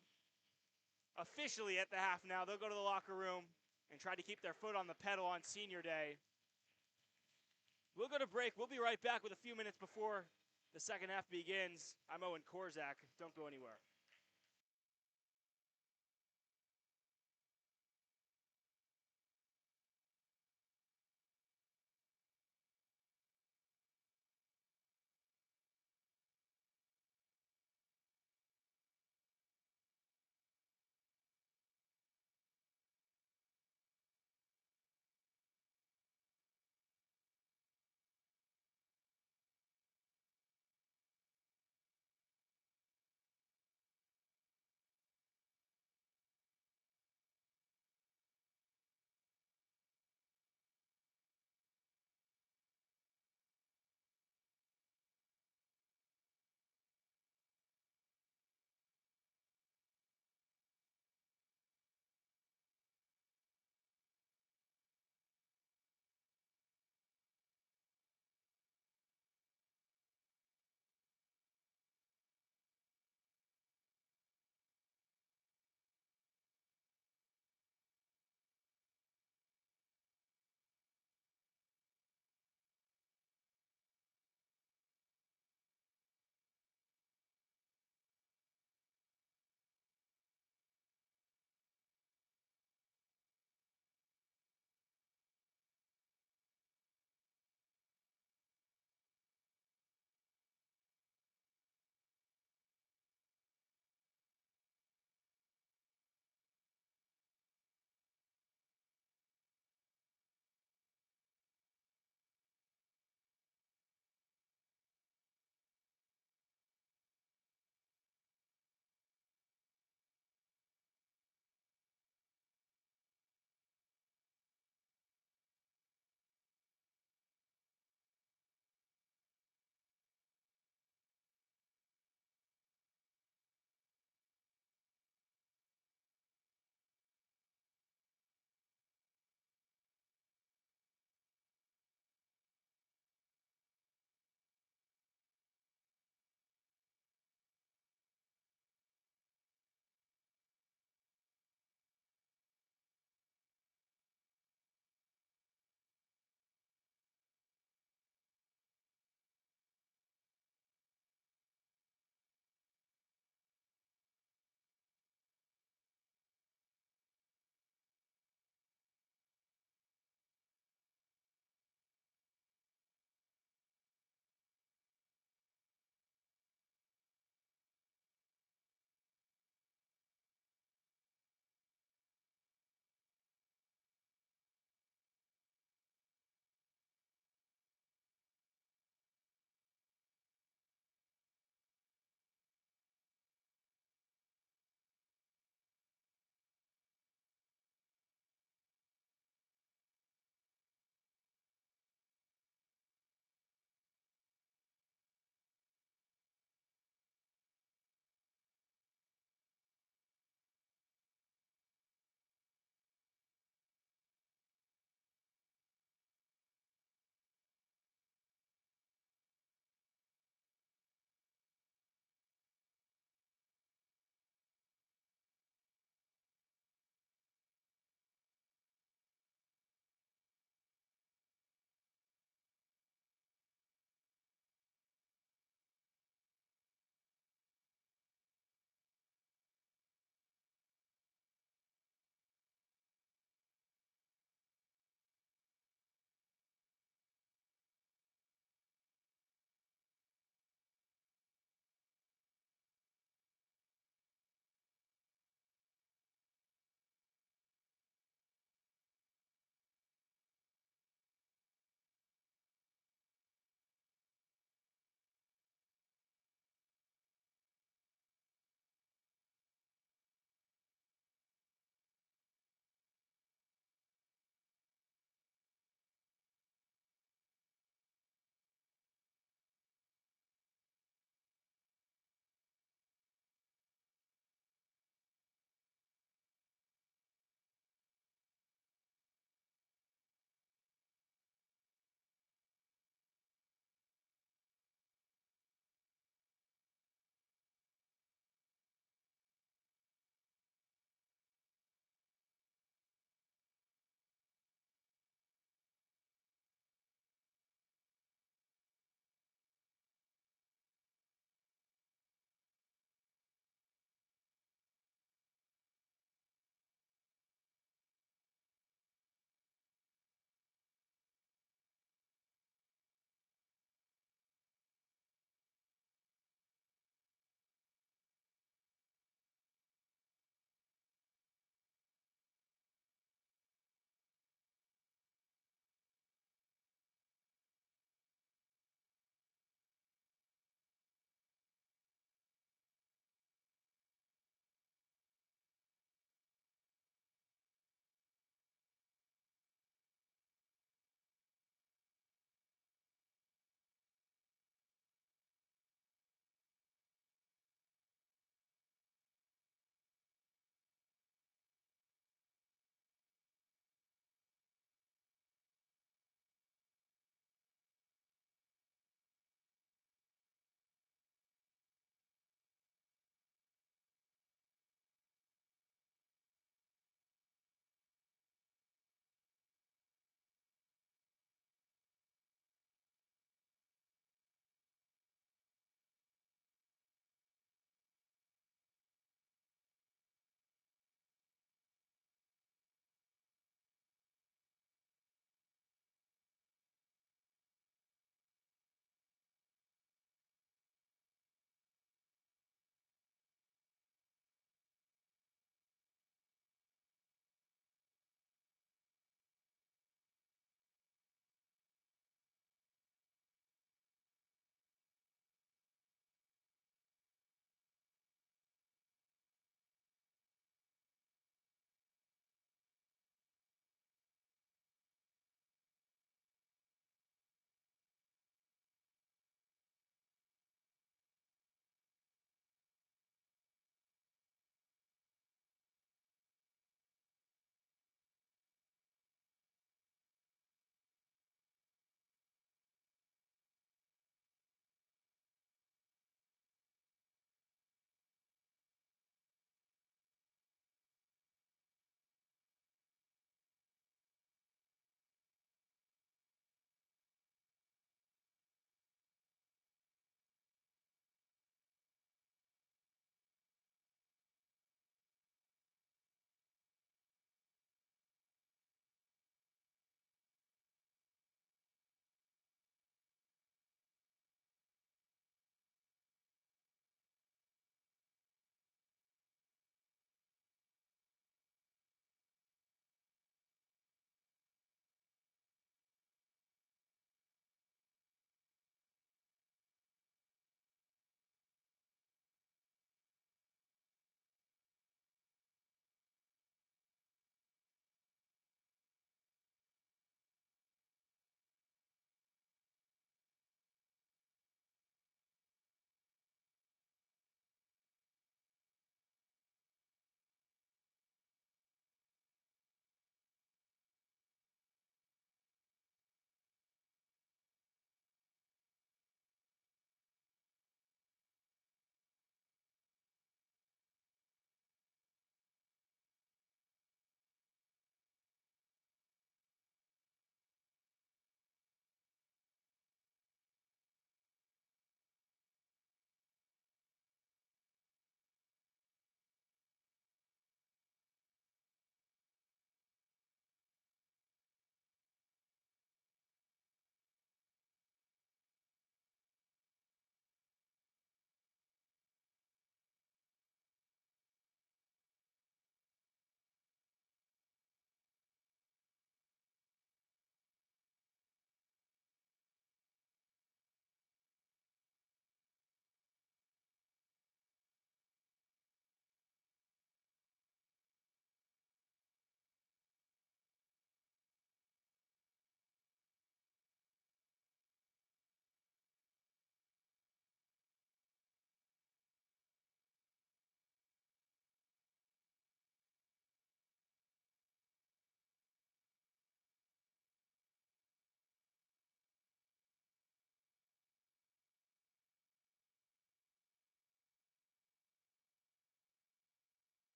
Officially at the half now. They'll go to the locker room and try to keep their foot on the pedal on senior day. We'll go to break. We'll be right back with a few minutes before the second half begins. I'm Owen Korzak. Don't go anywhere.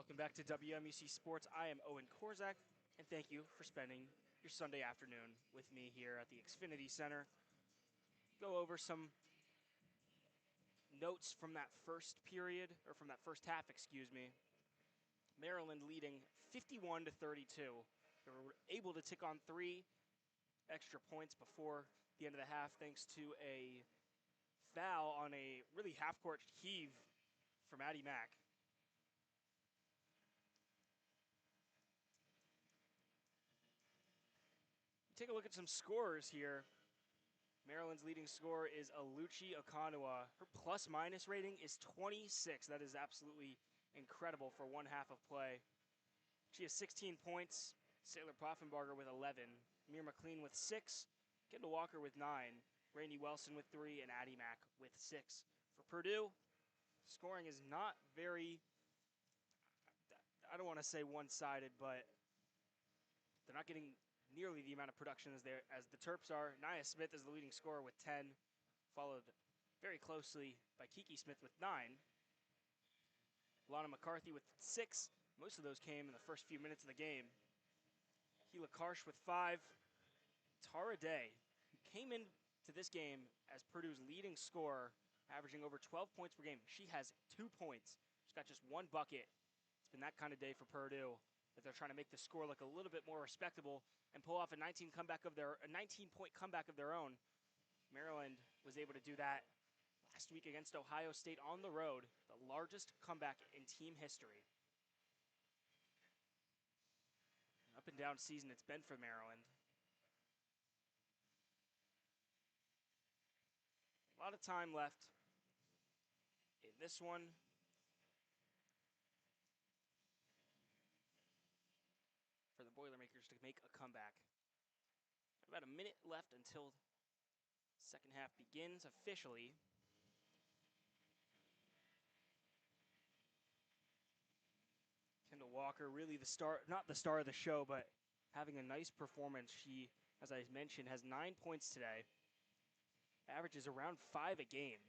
Welcome back to WMUC Sports. I am Owen Korzak, and thank you for spending your Sunday afternoon with me here at the Xfinity Center. Go over some notes from that first period, or from that first half, excuse me. Maryland leading 51-32. They were able to tick on 3 extra points before the end of the half thanks to a foul on a really half-court heave from Addie Mack. Take a look at some scores here. Maryland's leading scorer is Aluchi Okanua. Her plus-minus rating is 26. That is absolutely incredible for one half of play. She has 16 points. Sailor Poffenbarger with 11. Amir McLean with 6. Kendall Walker with 9. Rainey Welson with 3. And Addie Mack with 6. For Purdue, scoring is not very, I don't want to say one-sided, but they're not getting nearly the amount of production as the Terps are. Nia Smith is the leading scorer with 10, followed very closely by Kiki Smith with 9. Lana McCarthy with 6. Most of those came in the first few minutes of the game. Keela Karsh with 5. Tara Day, who came into this game as Purdue's leading scorer, averaging over 12 points per game. She has 2 points. She's got just 1 bucket. It's been that kind of day for Purdue, that they're trying to make the score look a little bit more respectable and pull off a 19-point comeback of their own. Maryland was able to do that last week against Ohio State on the road, the largest comeback in team history. An up and down season it's been for Maryland. A lot of time left in this one. For the Boilermakers to make a comeback. About a minute left until second half begins officially. Kendall Walker, really the star, not the star of the show, but having a nice performance. She, as I mentioned, has 9 points today. Averages around 5 a game.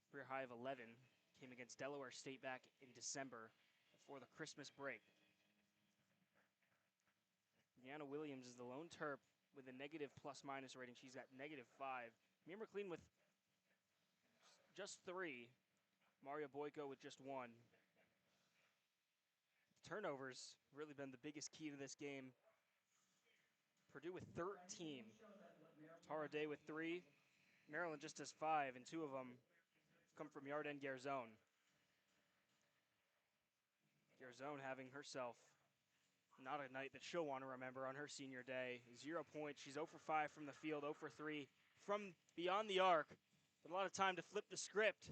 Career high of 11. Came against Delaware State back in December before the Christmas break. Deanna Williams is the lone Terp with a negative plus-minus rating. She's at -5. Amir McLean with just 3. Mario Boyko with just 1. Turnovers really been the biggest key to this game. Purdue with 13. Tara Day with 3. Maryland just has 5, and 2 of them come from Yarden Garzone. Garzone having herself not a night that she'll want to remember on her senior day. 0 points. She's 0 for 5 from the field, 0 for 3 from beyond the arc. But a lot of time to flip the script.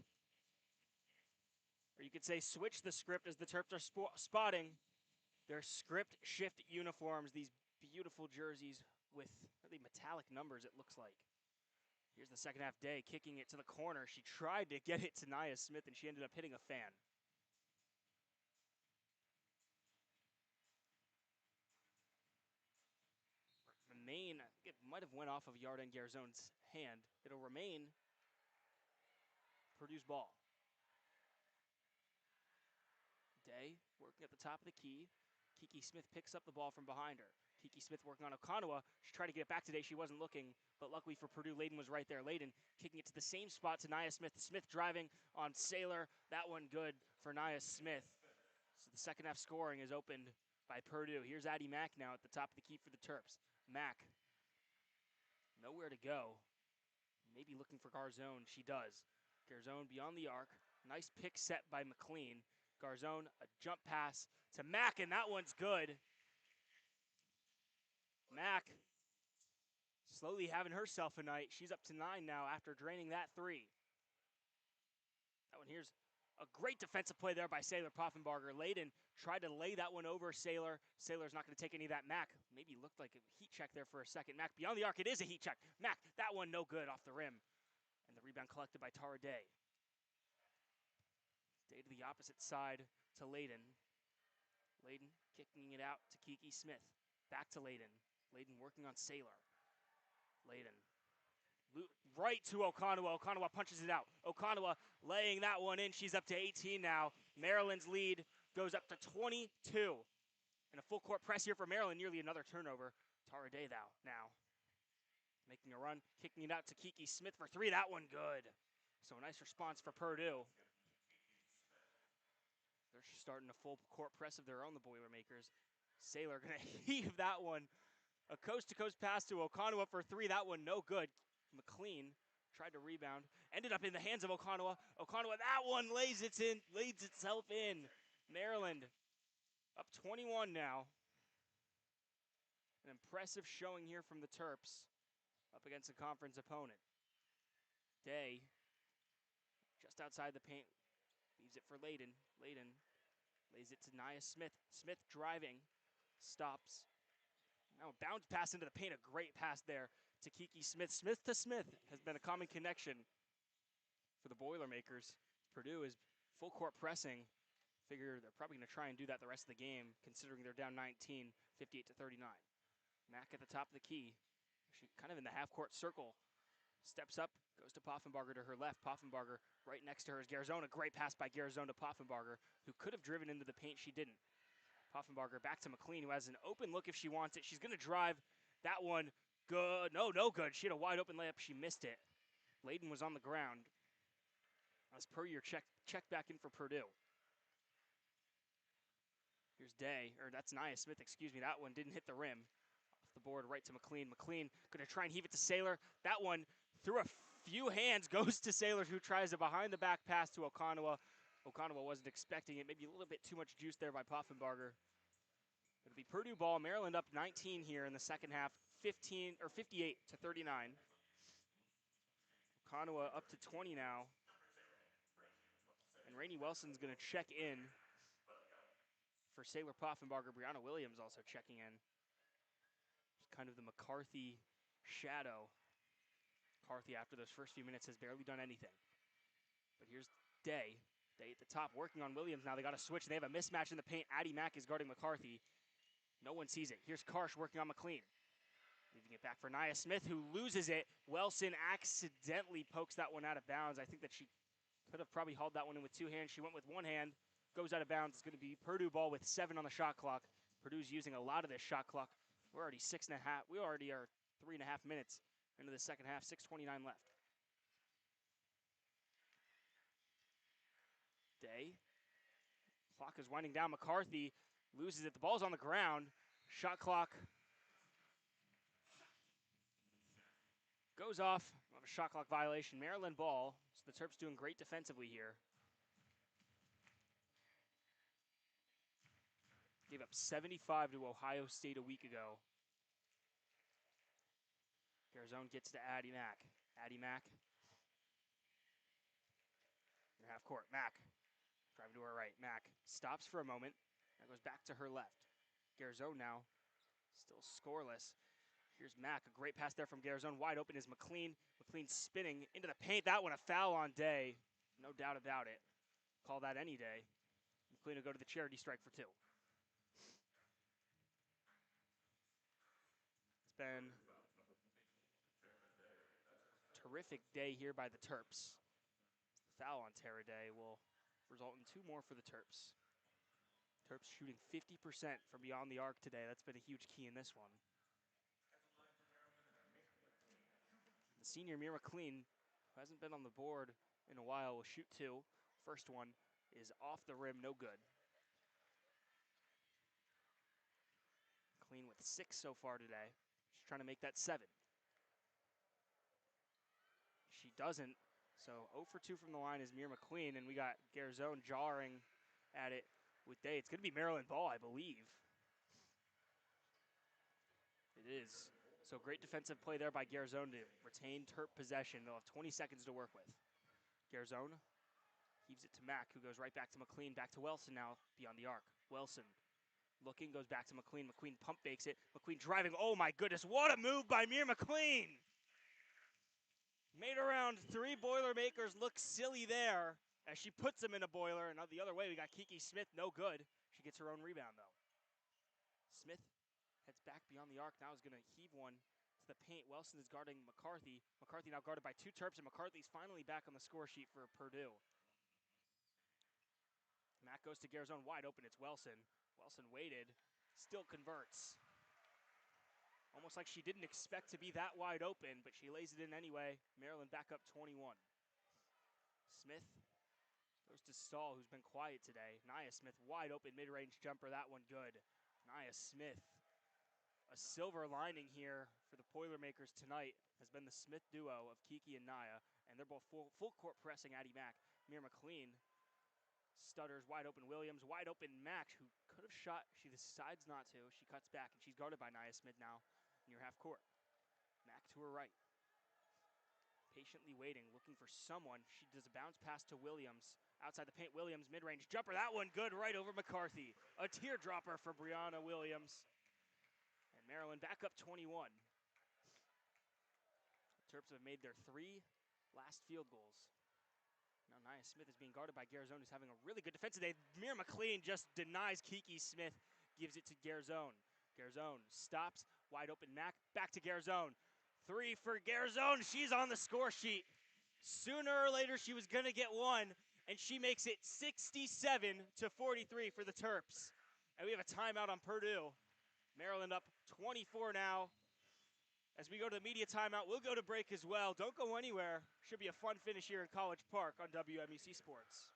Or you could say switch the script, as the Terps are spotting their script shift uniforms, these beautiful jerseys with really metallic numbers, it looks like. Here's the second half Day kicking it to the corner. She tried to get it to Nia Smith, and she ended up hitting a fan. Remain, I think it might have went off of Yarden Garzone's hand. It'll remain Purdue's ball. Day working at the top of the key. Kiki Smith picks up the ball from behind her. Kiki Smith working on Okanua. She tried to get it back today. She wasn't looking, but luckily for Purdue, Layden was right there. Layden kicking it to the same spot to Nia Smith. Smith driving on Sailor. That one good for Nia Smith. So the second half scoring is opened by Purdue. Here's Addie Mack now at the top of the key for the Terps. Mack, nowhere to go. Maybe looking for Garzone. She does. Garzone beyond the arc. Nice pick set by McLean. Garzone, a jump pass to Mack, and that one's good. Mack slowly having herself a night. She's up to 9 now after draining that 3. That one here's a great defensive play there by Sailor Poffenbarger. Layden tried to lay that one over Sailor. Sailor's not going to take any of that. Mack maybe looked like a heat check there for a second. Mack beyond the arc. It is a heat check. Mack, that one no good off the rim. And the rebound collected by Tara Day. Day to the opposite side to Layden. Layden kicking it out to Kiki Smith. Back to Layden. Layden working on Sailor. Layden right to Okanua. Okanua punches it out. Okanua laying that one in. She's up to 18 now. Maryland's lead goes up to 22. And a full court press here for Maryland, nearly another turnover. Tara Day now making a run, kicking it out to Kiki Smith for three. That one good. So a nice response for Purdue. They're starting a full court press of their own, the Boilermakers. Saylor gonna heave that one. A coast-to-coast pass to Okonowa for three. That one no good. McLean tried to rebound. Ended up in the hands of Okonowa. Okonowa, that one lays itself in. Maryland up 21 now. An impressive showing here from the Terps up against a conference opponent. Day, just outside the paint, leaves it for Layden. Layden lays it to Nia Smith. Smith driving, stops. Now a bounce pass into the paint, a great pass there to Kiki Smith. Smith to Smith has been a common connection for the Boilermakers. Purdue is full court pressing. Figure they're probably gonna try and do that the rest of the game, considering they're down 19, 58-39. Mack at the top of the key. She kind of in the half-court circle. Steps up, goes to Poffenbarger to her left. Poffenbarger right next to her is Garzone. Great pass by Garzone to Poffenbarger, who could have driven into the paint. She didn't. Poffenbarger back to McLean, who has an open look if she wants it. She's going to drive. That one, good. No good. She had a wide open layup. She missed it. Layden was on the ground. As per your check back in for Purdue. Here's Day, or that's Nia Smith, excuse me. That one didn't hit the rim. Off the board, right to McLean. McLean going to try and heave it to Saylor. That one, through a few hands, goes to Saylor, who tries a behind-the-back pass to Okonowa. Okonowa wasn't expecting it. Maybe a little bit too much juice there by Poffenbarger. It'll be Purdue ball. Maryland up 19 here in the second half, 58-39. Okonowa up to 20 now. And Rainey Wilson's going to check in for Saylor Poffenbarger. Brianna Williams also checking in. Just kind of the McCarthy shadow. McCarthy, after those first few minutes, has barely done anything. But here's Day. Day at the top, working on Williams now. They got to switch. They have a mismatch in the paint. Addie Mack is guarding McCarthy. No one sees it. Here's Karsh working on McLean. Leaving it back for Nia Smith, who loses it. Wilson accidentally pokes that one out of bounds. I think that she could have probably hauled that one in with two hands. She went with one hand, goes out of bounds. It's going to be Purdue ball with 7 on the shot clock. Purdue's using a lot of this shot clock. We're already 6.5. We already are 3.5 minutes into the second half. 6:29 left. Day. Clock is winding down. McCarthy loses it. The ball's on the ground. Shot clock goes off of a shot clock violation. Maryland ball. So the Terps doing great defensively here. Gave up 75 to Ohio State a week ago. Garzone gets to Addie Mack. Addie Mack. In half court. Mack. Driving to her right. Mack stops for a moment. That goes back to her left. Garzone now. Still scoreless. Here's Mack. A great pass there from Garzone. Wide open is McLean. McLean spinning into the paint. That one a foul on Day. No doubt about it. Call that any day. McLean will go to the charity strike for 2. It's been a terrific day here by the Terps. The foul on Tara Day will result in 2 more for the Terps. Terps shooting 50% from beyond the arc today. That's been a huge key in this one. The senior Mir McLean, who hasn't been on the board in a while, will shoot 2. First one is off the rim, no good. McLean with 6 so far today. She's trying to make that 7. She doesn't, so 0 for 2 from the line is Mir McLean, and we got Garzone jarring at it with Day. It's going to be Maryland ball, I believe. It is. So great defensive play there by Garzone to retain Terp possession. They'll have 20 seconds to work with. Garzone heaves it to Mack, who goes right back to McLean, back to Wilson now beyond the arc. Wilson looking, goes back to McLean. McLean pump fakes it. McLean driving. Oh my goodness, what a move by Mir McLean! Made around 3 Boilermakers look silly there as she puts them in a boiler. And the other way, we got Kiki Smith, no good. She gets her own rebound though. Smith heads back beyond the arc, now is gonna heave one to the paint. Wilson is guarding McCarthy. McCarthy now guarded by 2 Terps, and McCarthy's finally back on the score sheet for Purdue. Mack goes to Garzone, wide open, it's Wilson. Wilson waited, still converts. Almost like she didn't expect to be that wide open, but she lays it in anyway. Maryland back up 21. Smith goes to Stahl, who's been quiet today. Nia Smith, wide open mid-range jumper, that one good. Nia Smith, a silver lining here for the Boilermakers tonight has been the Smith duo of Kiki and Nia, and they're both full court pressing Addie Mack. Mir McLean stutters, wide open Williams, wide open Mack, who could have shot. She decides not to. She cuts back, and she's guarded by Nia Smith now near half court. Mack to her right. Patiently waiting, looking for someone. She does a bounce pass to Williams. Outside the paint, Williams, mid-range jumper. That one good, right over McCarthy. A teardropper for Brianna Williams. And Maryland back up 21. The Terps have made their 3 last field goals. Now Nia Smith is being guarded by Garzone, who's having a really good defensive day. Mir McLean just denies Kiki Smith, gives it to Garzone. Garzone stops, wide open Mack, back to Garzone. 3 for Garzone, she's on the score sheet. Sooner or later, she was gonna get one, and she makes it 67-43 for the Terps. And we have a timeout on Purdue. Maryland up 24 now. As we go to the media timeout, we'll go to break as well. Don't go anywhere. Should be a fun finish here in College Park on WMUC Sports.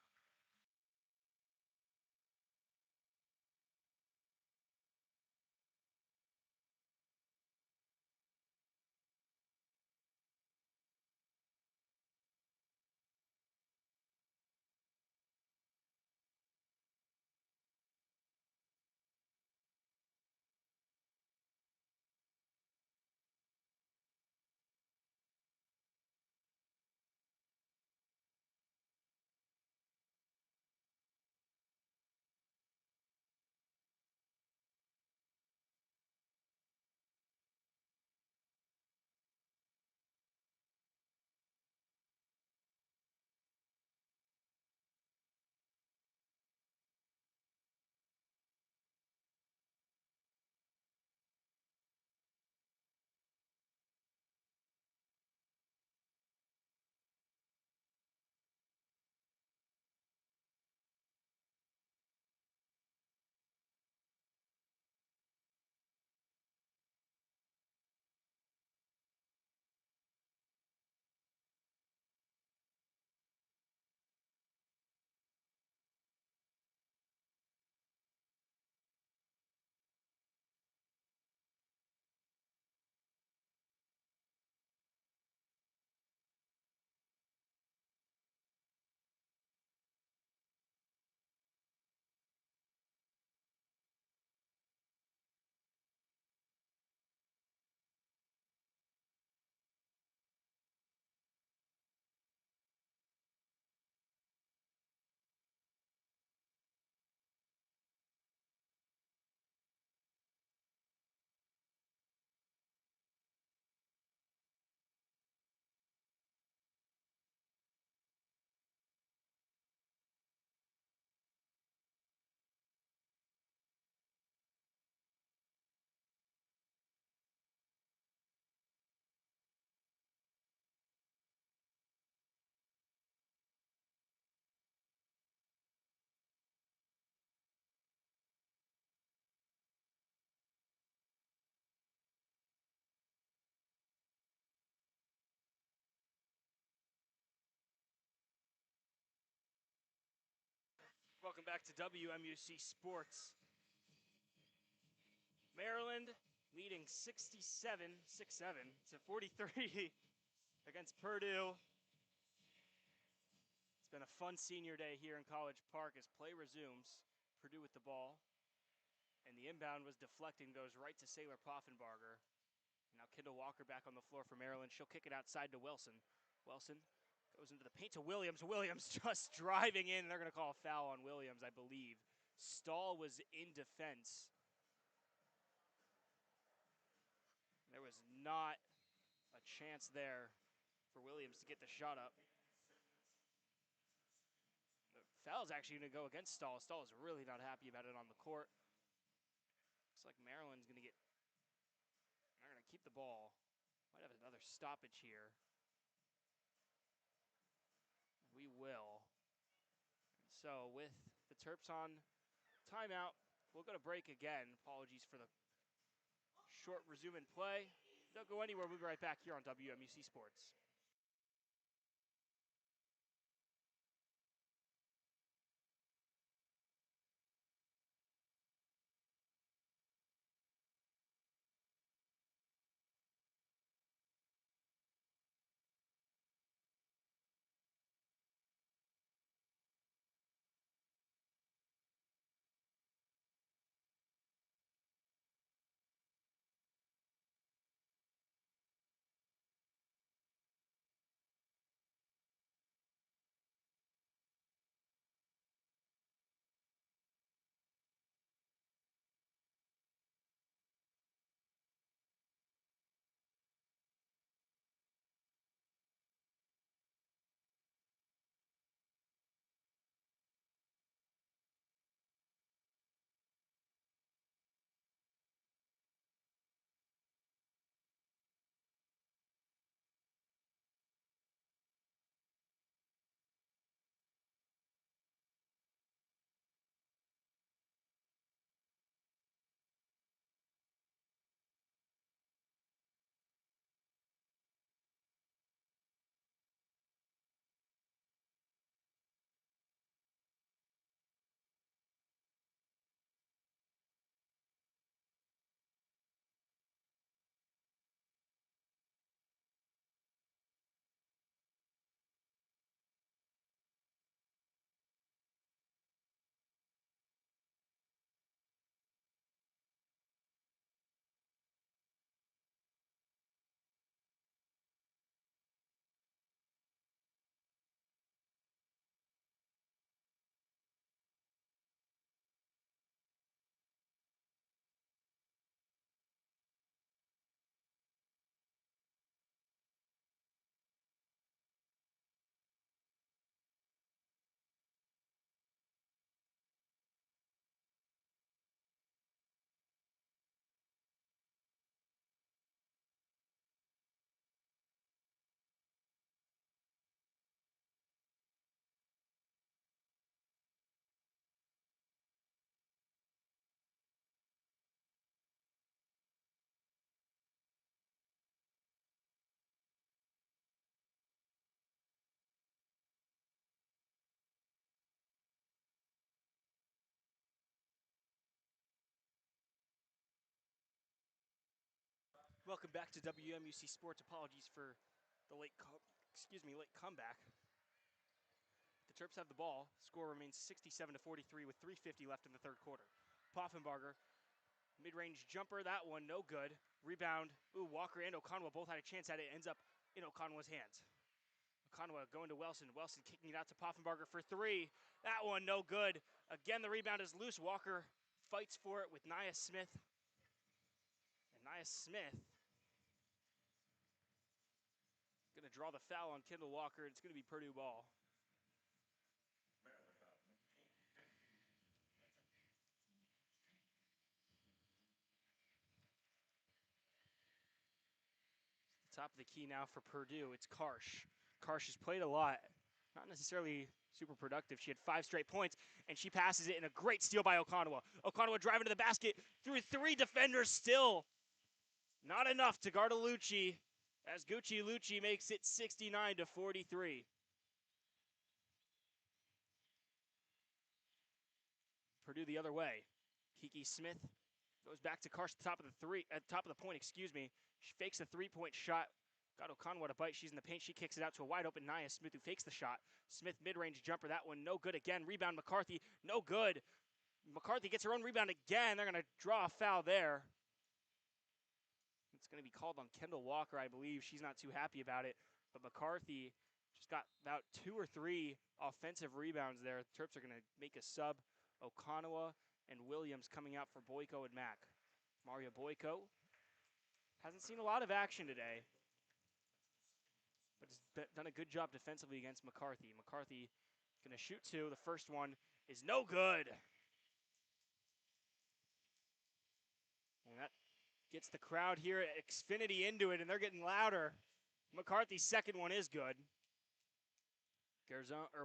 Welcome back to WMUC Sports. Maryland leading 67-6-7 to 43 against Purdue. It's been a fun senior day here in College Park as play resumes. Purdue with the ball. And the inbound was deflected, goes right to Saylor Poffenbarger. Now Kendall Walker back on the floor for Maryland. She'll kick it outside to Wilson. Wilson goes into the paint to Williams. Williams just driving in. They're going to call a foul on Williams, I believe. Stahl was in defense. There was not a chance there for Williams to get the shot up. The foul's actually going to go against Stahl. Stahl is really not happy about it on the court. Looks like Maryland's going to get, they're going to keep the ball. Might have another stoppage here. We will. So with the Terps on timeout. We'll go to break again. Apologies for the short resume and play. Don't go anywhere. We'll be right back here on WMUC Sports. Welcome back to WMUC Sports. Apologies for the late comeback. The Terps have the ball. Score remains 67-43 with 3:50 left in the third quarter. Poffenbarger, mid-range jumper, that one no good. Rebound, Walker and Okonwa both had a chance at it. Ends up in Okonwa's hands. Okonwa going to Wilson. Wilson kicking it out to Poffenbarger for three. That one no good. Again, the rebound is loose. Walker fights for it with Nia Smith. And Nia Smith going to draw the foul on Kendall Walker. It's going to be Purdue ball. Top of the key now for Purdue. It's Karsh. Karsh has played a lot. Not necessarily super productive. She had 5 straight points, and she passes it in a great steal by Okonwa. Okonwa driving to the basket through 3 defenders still. Not enough to guard Lucci as Gucci Lucci makes it 69-43. Purdue the other way. Kiki Smith goes back to Karsh at top of the point, excuse me. She fakes a 3-point shot. Got Okonwa to bite. She's in the paint. She kicks it out to a wide open Nia Smith who fakes the shot. Smith mid-range jumper. That one no good again. Rebound McCarthy. No good. McCarthy gets her own rebound again. They're going to draw a foul there. It's going to be called on Kendall Walker, I believe. She's not too happy about it. But McCarthy just got about 2 or 3 offensive rebounds there. The Terps are going to make a sub. Okonwa and Williams coming out for Boyko and Mack. Mario Boyko hasn't seen a lot of action today, but has done a good job defensively against McCarthy. McCarthy going to shoot 2. The first one is no good. And that gets the crowd here at Xfinity into it, and they're getting louder. McCarthy's second one is good.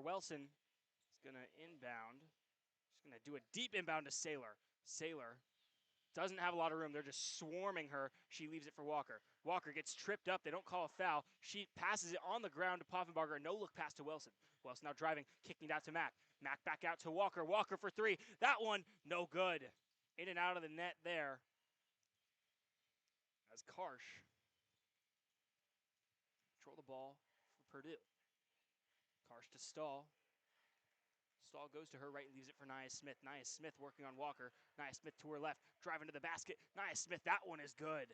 Wilson is going to inbound. Gonna do a deep inbound to Sailor. Sailor doesn't have a lot of room. They're just swarming her. She leaves it for Walker. Walker gets tripped up. They don't call a foul. She passes it on the ground to Poffenbarger. No look pass to Wilson. Wilson now driving, kicking it out to Mack. Mack back out to Walker. Walker for three. That one, no good. In and out of the net there. As Karsh control the ball for Purdue. Karsh to Stahl. Stahl goes to her right and leaves it for Nia Smith. Nia Smith working on Walker. Nia Smith to her left, driving to the basket. Nia Smith, that one is good.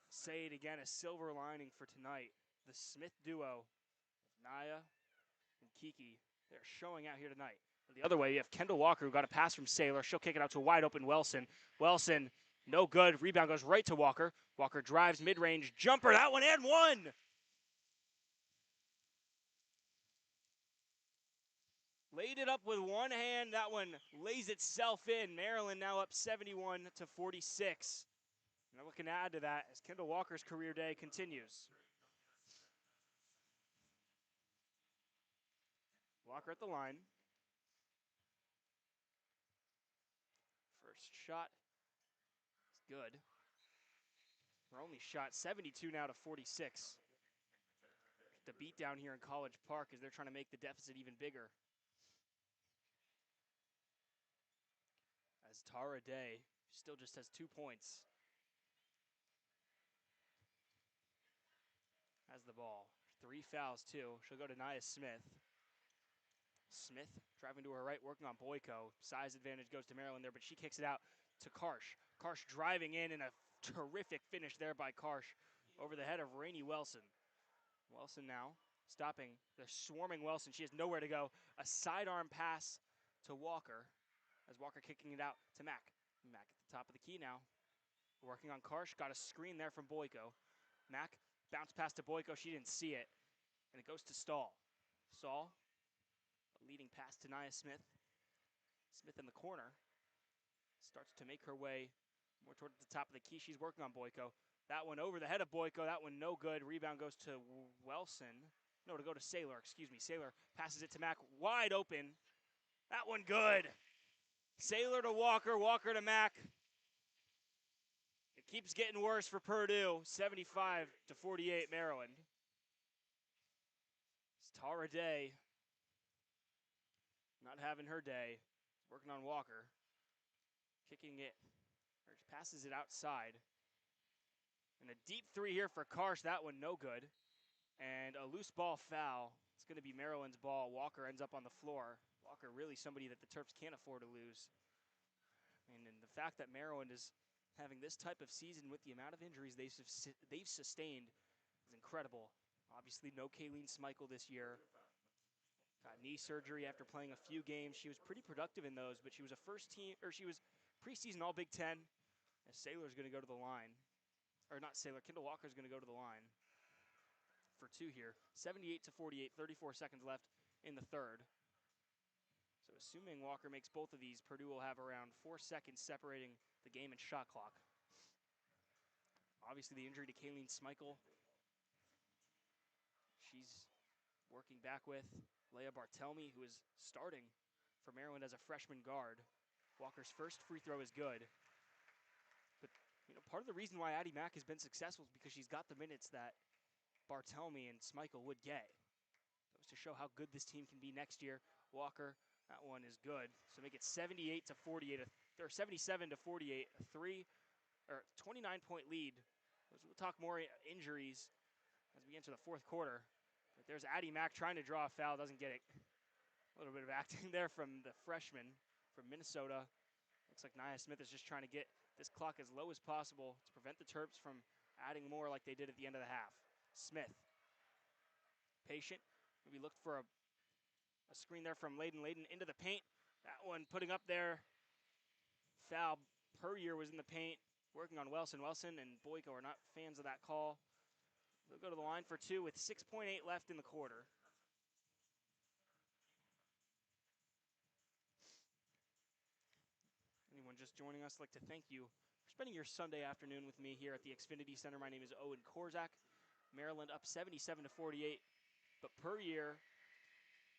Say it again, a silver lining for tonight. The Smith duo, Nia and Kiki, they're showing out here tonight. The other way, you have Kendall Walker, who got a pass from Sailor. She'll kick it out to a wide open Wilson. Wilson, no good. Rebound goes right to Walker. Walker drives mid-range jumper. That one and one. Laid it up with one hand. That one lays itself in. Maryland now up 71 to 46. And I'm looking to add to that as Kendall Walker's career day continues. Walker at the line. First shot is good. Her only shot, 72 now to 46. The beat down here in College Park as they're trying to make the deficit even bigger. As Tara Day still just has 2 points. Has the ball. 3 fouls too. She'll go to Nia Smith. Smith driving to her right, working on Boyko. Size advantage goes to Maryland there, but she kicks it out to Karsh. Karsh driving in and a terrific finish there by Karsh over the head of Rainey Wilson. Wilson now stopping. They're swarming Wilson. She has nowhere to go. A sidearm pass to Walker as Walker kicking it out to Mack. Mack at the top of the key now. Working on Karsh. Got a screen there from Boyko. Mack bounce pass to Boyko. She didn't see it. And it goes to Stahl. Stahl. Leading pass to Nia Smith. Smith in the corner. Starts to make her way more toward the top of the key. She's working on Boyko. That one over the head of Boyko. That one no good. Rebound goes to Wilson. No, to go to Sailor. Excuse me. Sailor passes it to Mack. Wide open. That one good. Sailor to Walker. Walker to Mack. It keeps getting worse for Purdue. 75 to 48 Maryland. It's Tara Day. Not having her day. Working on Walker. Kicking it. Or passes it outside. And a deep three here for Karsh. That one no good. And a loose ball foul. It's going to be Maryland's ball. Walker ends up on the floor. Walker really somebody that the Terps can't afford to lose. And the fact that Maryland is having this type of season with the amount of injuries they've sustained is incredible. Obviously no Kayleen Smeichel this year. Got knee surgery after playing a few games. She was pretty productive in those, but she was she was preseason All Big Ten. And Sailor's going to go to the line. Or not Sailor, Kendall Walker's going to go to the line for 2 here. 78 to 48, 34 seconds left in the third. So assuming Walker makes both of these, Purdue will have around 4 seconds separating the game and shot clock. Obviously the injury to Kayleen Smeichel. She's working back with Leah Bartelme, who is starting for Maryland as a freshman guard. Walker's first free throw is good. But part of the reason why Addie Mack has been successful is because she's got the minutes that Bartelme and Smeichel would get. That was to show how good this team can be next year. Walker, that one is good. So make it 78 to 48, or 77 to 48, a 29-point lead. We'll talk more injuries as we enter the fourth quarter. But there's Addie Mack trying to draw a foul, doesn't get it. A little bit of acting there from the freshman from Minnesota. Looks like Nia Smith is just trying to get this clock as low as possible to prevent the Terps from adding more like they did at the end of the half. Smith, patient. Maybe looked for a screen there from Layden. Layden into the paint. That one putting up there. Foul. Puryear was in the paint, working on Wilson. Wilson and Boyko are not fans of that call. They'll go to the line for 2 with 6.8 left in the quarter. Anyone just joining us, I'd like to thank you for spending your Sunday afternoon with me here at the Xfinity Center. My name is Owen Korzak. Maryland up 77 to 48, but Puryear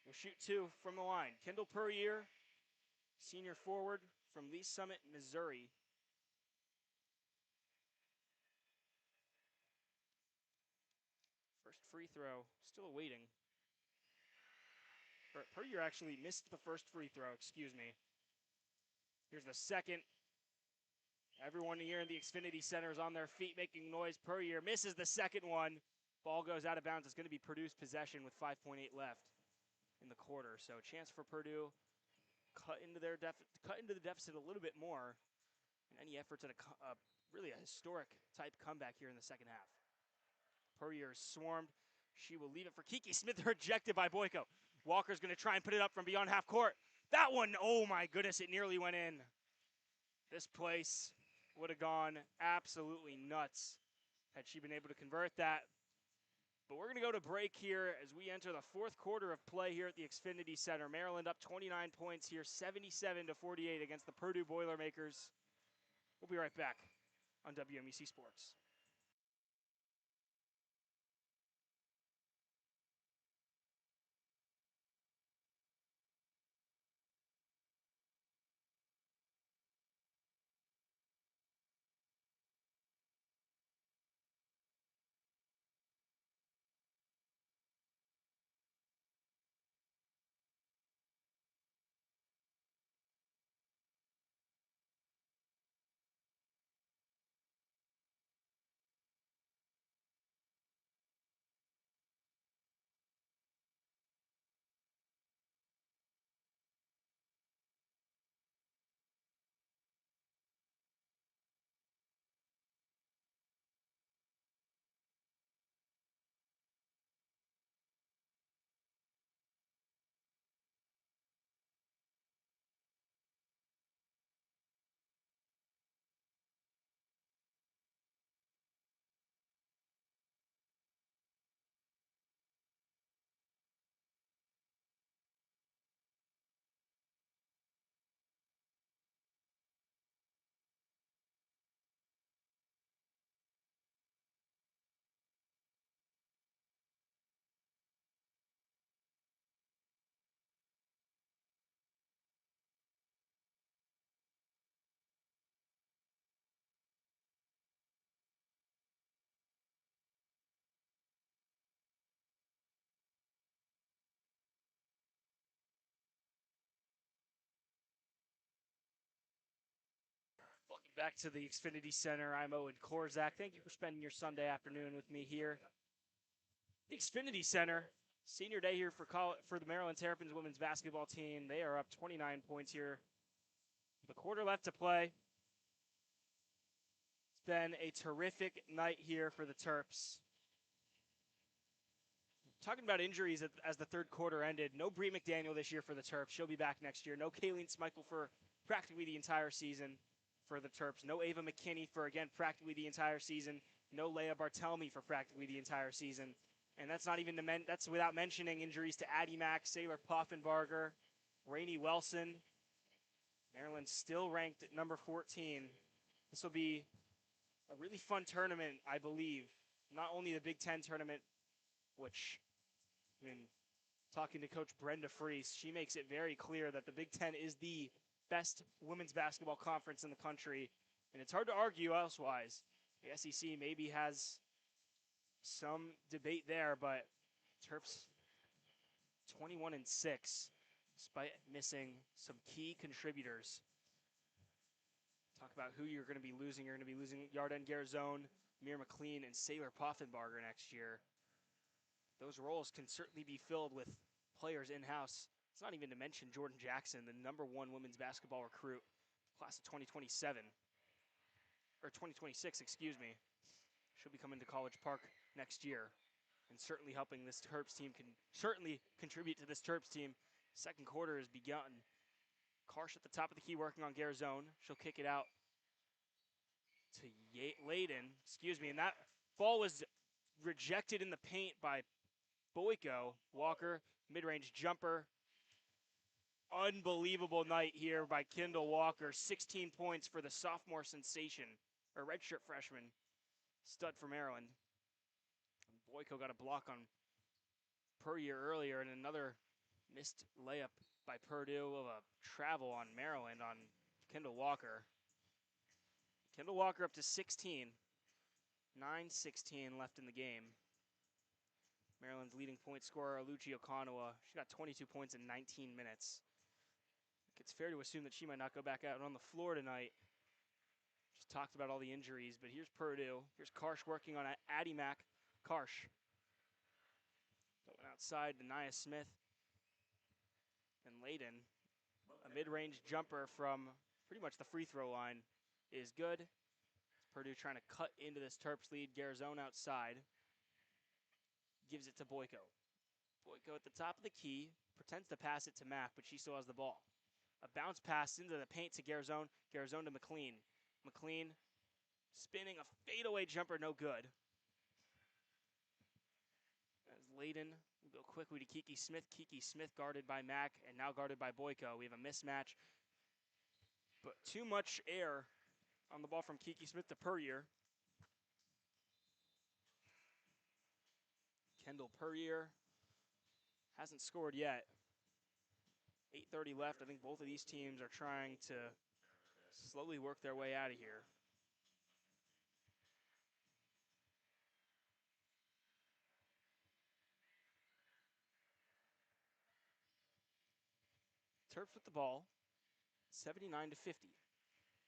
will shoot 2 from the line. Kendall Puryear senior forward from Lee Summit, Missouri. First free throw, still awaiting. Purdue actually missed the first free throw, excuse me. Here's the second. Everyone here in the Xfinity Center is on their feet making noise. Purdue misses the second one. Ball goes out of bounds. It's going to be Purdue's possession with 5.8 left in the quarter. So a chance for Purdue cut into the deficit a little bit more. And any efforts at really a historic type comeback here in the second half. Purrier is swarmed. She will leave it for Kiki Smith, rejected by Boyko. Walker's going to try and put it up from beyond half court. That one, oh my goodness, it nearly went in. This place would have gone absolutely nuts had she been able to convert that. But we're going to go to break here as we enter the fourth quarter of play here at the Xfinity Center. Maryland up 29 points here, 77-48 against the Purdue Boilermakers. We'll be right back on WMEC Sports. Welcome back to the Xfinity Center. I'm Owen Korzak. Thank you for spending your Sunday afternoon with me here. The Xfinity Center, senior day here for the Maryland Terrapins women's basketball team. They are up 29 points here. The quarter left to play. It's been a terrific night here for the Terps. Talking about injuries as the third quarter ended, no Bree McDaniel this year for the Terps. She'll be back next year. No Kayleen Smeichel for practically the entire season for the Terps. No Ava McKinney for, again, practically the entire season. No Leah Bartelme for practically the entire season. And that's not even that's without mentioning injuries to Addie Mack, Sailor Poffenbarger, Rainey Wilson. Maryland still ranked at number 14. This will be a really fun tournament, I believe. Not only the Big Ten tournament, which, I mean, talking to Coach Brenda Freese, she makes it very clear that the Big Ten is the best women's basketball conference in the country, and it's hard to argue elsewise. The SEC maybe has some debate there, but Terps 21-6, despite missing some key contributors. Talk about who you're going to be losing. You're going to be losing Yarden Garzone, Mir McLean, and Sailor Poffenbarger next year. Those roles can certainly be filled with players in-house. It's not even to mention Jordan Jackson, the number one women's basketball recruit, class of 2027, or 2026, excuse me. She'll be coming to College Park next year, and certainly helping this Terps team, can certainly contribute to this Terps team. Second quarter has begun. Karsh at the top of the key working on Garzone. She'll kick it out to Layden, and that ball was rejected in the paint by Boyko. Walker, mid-range jumper. Unbelievable night here by Kendall Walker. 16 points for the sophomore sensation, or redshirt freshman, stud for Maryland. Boyko got a block on Puryear earlier, and another missed layup by Purdue of a travel on Maryland on Kendall Walker. Kendall Walker up to 16. 9:16 left in the game. Maryland's leading point scorer, Lucia Okonowa. She got 22 points in 19 minutes. It's fair to assume that she might not go back out on the floor tonight. Just talked about all the injuries, but here's Purdue. Here's Karsh working on Addie Mack. Karsh. Going outside to Nia Smith. And Layden. A mid-range jumper from pretty much the free throw line is good. Purdue trying to cut into this Terps lead. Garzone outside. Gives it to Boyko. Boyko at the top of the key. Pretends to pass it to Mack, but she still has the ball. A bounce pass into the paint to Garzone. Garzone to McLean. McLean spinning a fadeaway jumper, no good. As Layden will go quickly to Kiki Smith. Kiki Smith guarded by Mack and now guarded by Boyko. We have a mismatch, but too much air on the ball from Kiki Smith to Puryear. Kendall Puryear hasn't scored yet. 8:30 left. I think both of these teams are trying to slowly work their way out of here. Terps with the ball, 79-50.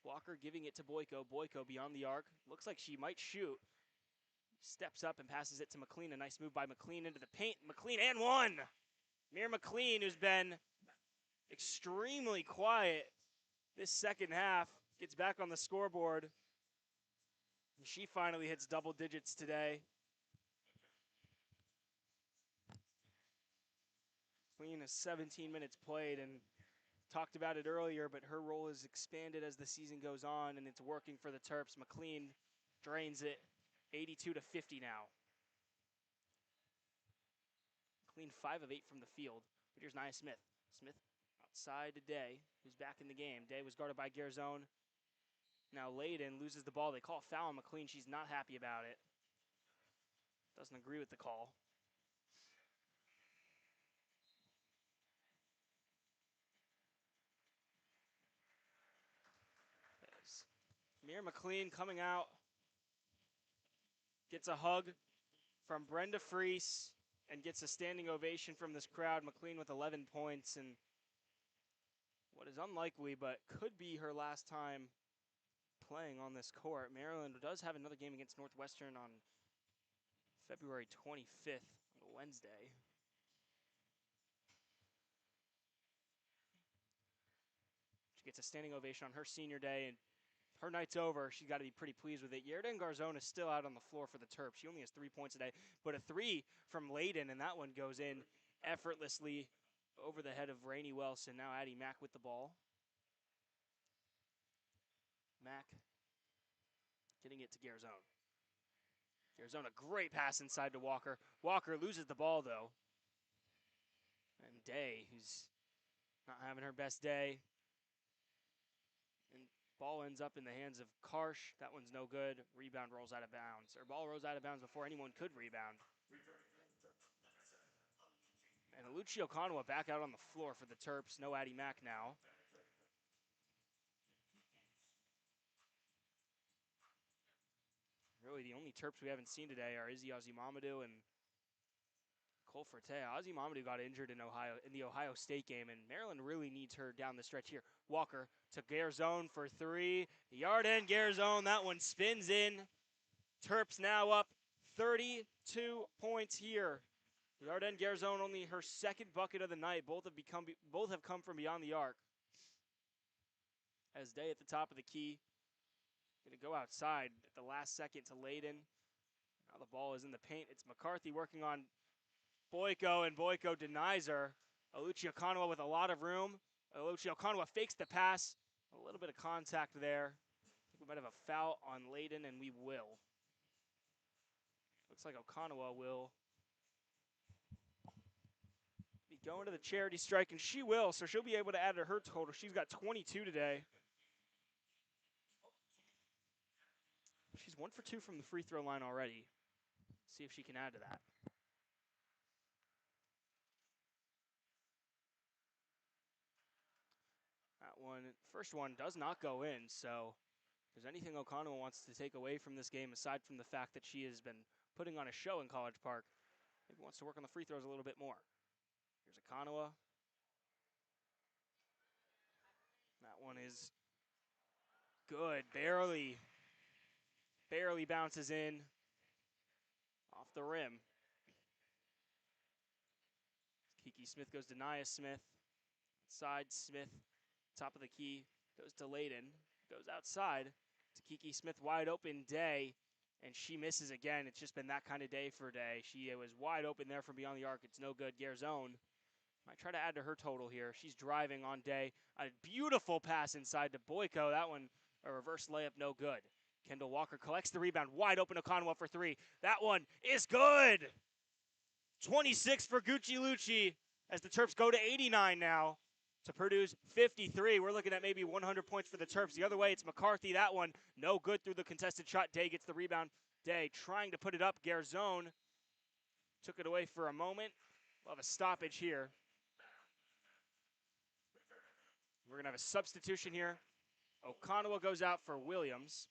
Walker giving it to Boyko. Boyko beyond the arc. Looks like she might shoot. Steps up and passes it to McLean. A nice move by McLean into the paint. McLean and one! Mir McLean, who's been extremely quiet this second half, gets back on the scoreboard. And she finally hits double digits today. McLean has 17 minutes played and talked about it earlier, but her role is expanded as the season goes on, and it's working for the Terps. McLean drains it 82-50 now. McLean 5 of 8 from the field. But here's Nia Smith. Smith outside to Day, who's back in the game. Day was guarded by Garzone. Now Layden loses the ball. They call a foul on McLean. She's not happy about it. Doesn't agree with the call. Mir McLean coming out. Gets a hug from Brenda Freese and gets a standing ovation from this crowd. McLean with 11 points and what is unlikely but could be her last time playing on this court. Maryland does have another game against Northwestern on February 25th, on Wednesday. She gets a standing ovation on her senior day, and her night's over. She's got to be pretty pleased with it. Yerden Garzone is still out on the floor for the Terps. She only has 3 points today, but a three from Layden, and that one goes in effortlessly over the head of Rainey Wilson. Now Addie Mack with the ball. Mack getting it to Garzone. Garzone, a great pass inside to Walker. Walker loses the ball, though. And Day, who's not having her best day. And ball ends up in the hands of Karsh. That one's no good. Rebound rolls out of bounds. Or ball rolls out of bounds before anyone could rebound. And Lucia Okonowa back out on the floor for the Terps. No Addie Mack now. Really, the only Terps we haven't seen today are Izzy Azimamadou and Cole Forte. Azimamadou got injured in the Ohio State game, and Maryland really needs her down the stretch here. Walker to Garzone for three. Yerden Garzone, that one spins in. Terps now up 32 points here. Yerden Garzone, only her second bucket of the night. Both have come from beyond the arc. As Day at the top of the key. Going to go outside at the last second to Layden. Now the ball is in the paint. It's McCarthy working on Boyko, and Boyko denies her. Lucia Okonowa with a lot of room. Lucia Okonowa fakes the pass. A little bit of contact there. I think we might have a foul on Layden, and we will. Looks like Okonowa will be going to the charity strike, and she will, so she'll be able to add to her total. She's got 22 today. She's 1 for 2 from the free throw line already. See if she can add to that. First one does not go in, so if there's anything Okonowa wants to take away from this game, aside from the fact that she has been putting on a show in College Park, maybe wants to work on the free throws a little bit more. Here's Okonowa. That one is good, barely bounces in off the rim. Kiki Smith goes to Nia Smith. Side Smith, top of the key, goes to Layden. Goes outside to Kiki Smith, wide open Day, and she misses again. It's just been that kind of day for Day. She was wide open there from beyond the arc. It's no good. Garzone might try to add to her total here. She's driving on Day. A beautiful pass inside to Boyko. That one, a reverse layup, no good. Kendall Walker collects the rebound. Wide open Okonowa for three. That one is good. 26 for Gucci Lucci as the Terps go to 89 now to Purdue's 53. We're looking at maybe 100 points for the Terps. The other way, it's McCarthy. That one, no good through the contested shot. Day gets the rebound. Day trying to put it up. Garzone took it away for a moment. We'll have a stoppage here. We're going to have a substitution here. Okonowa goes out for Williams.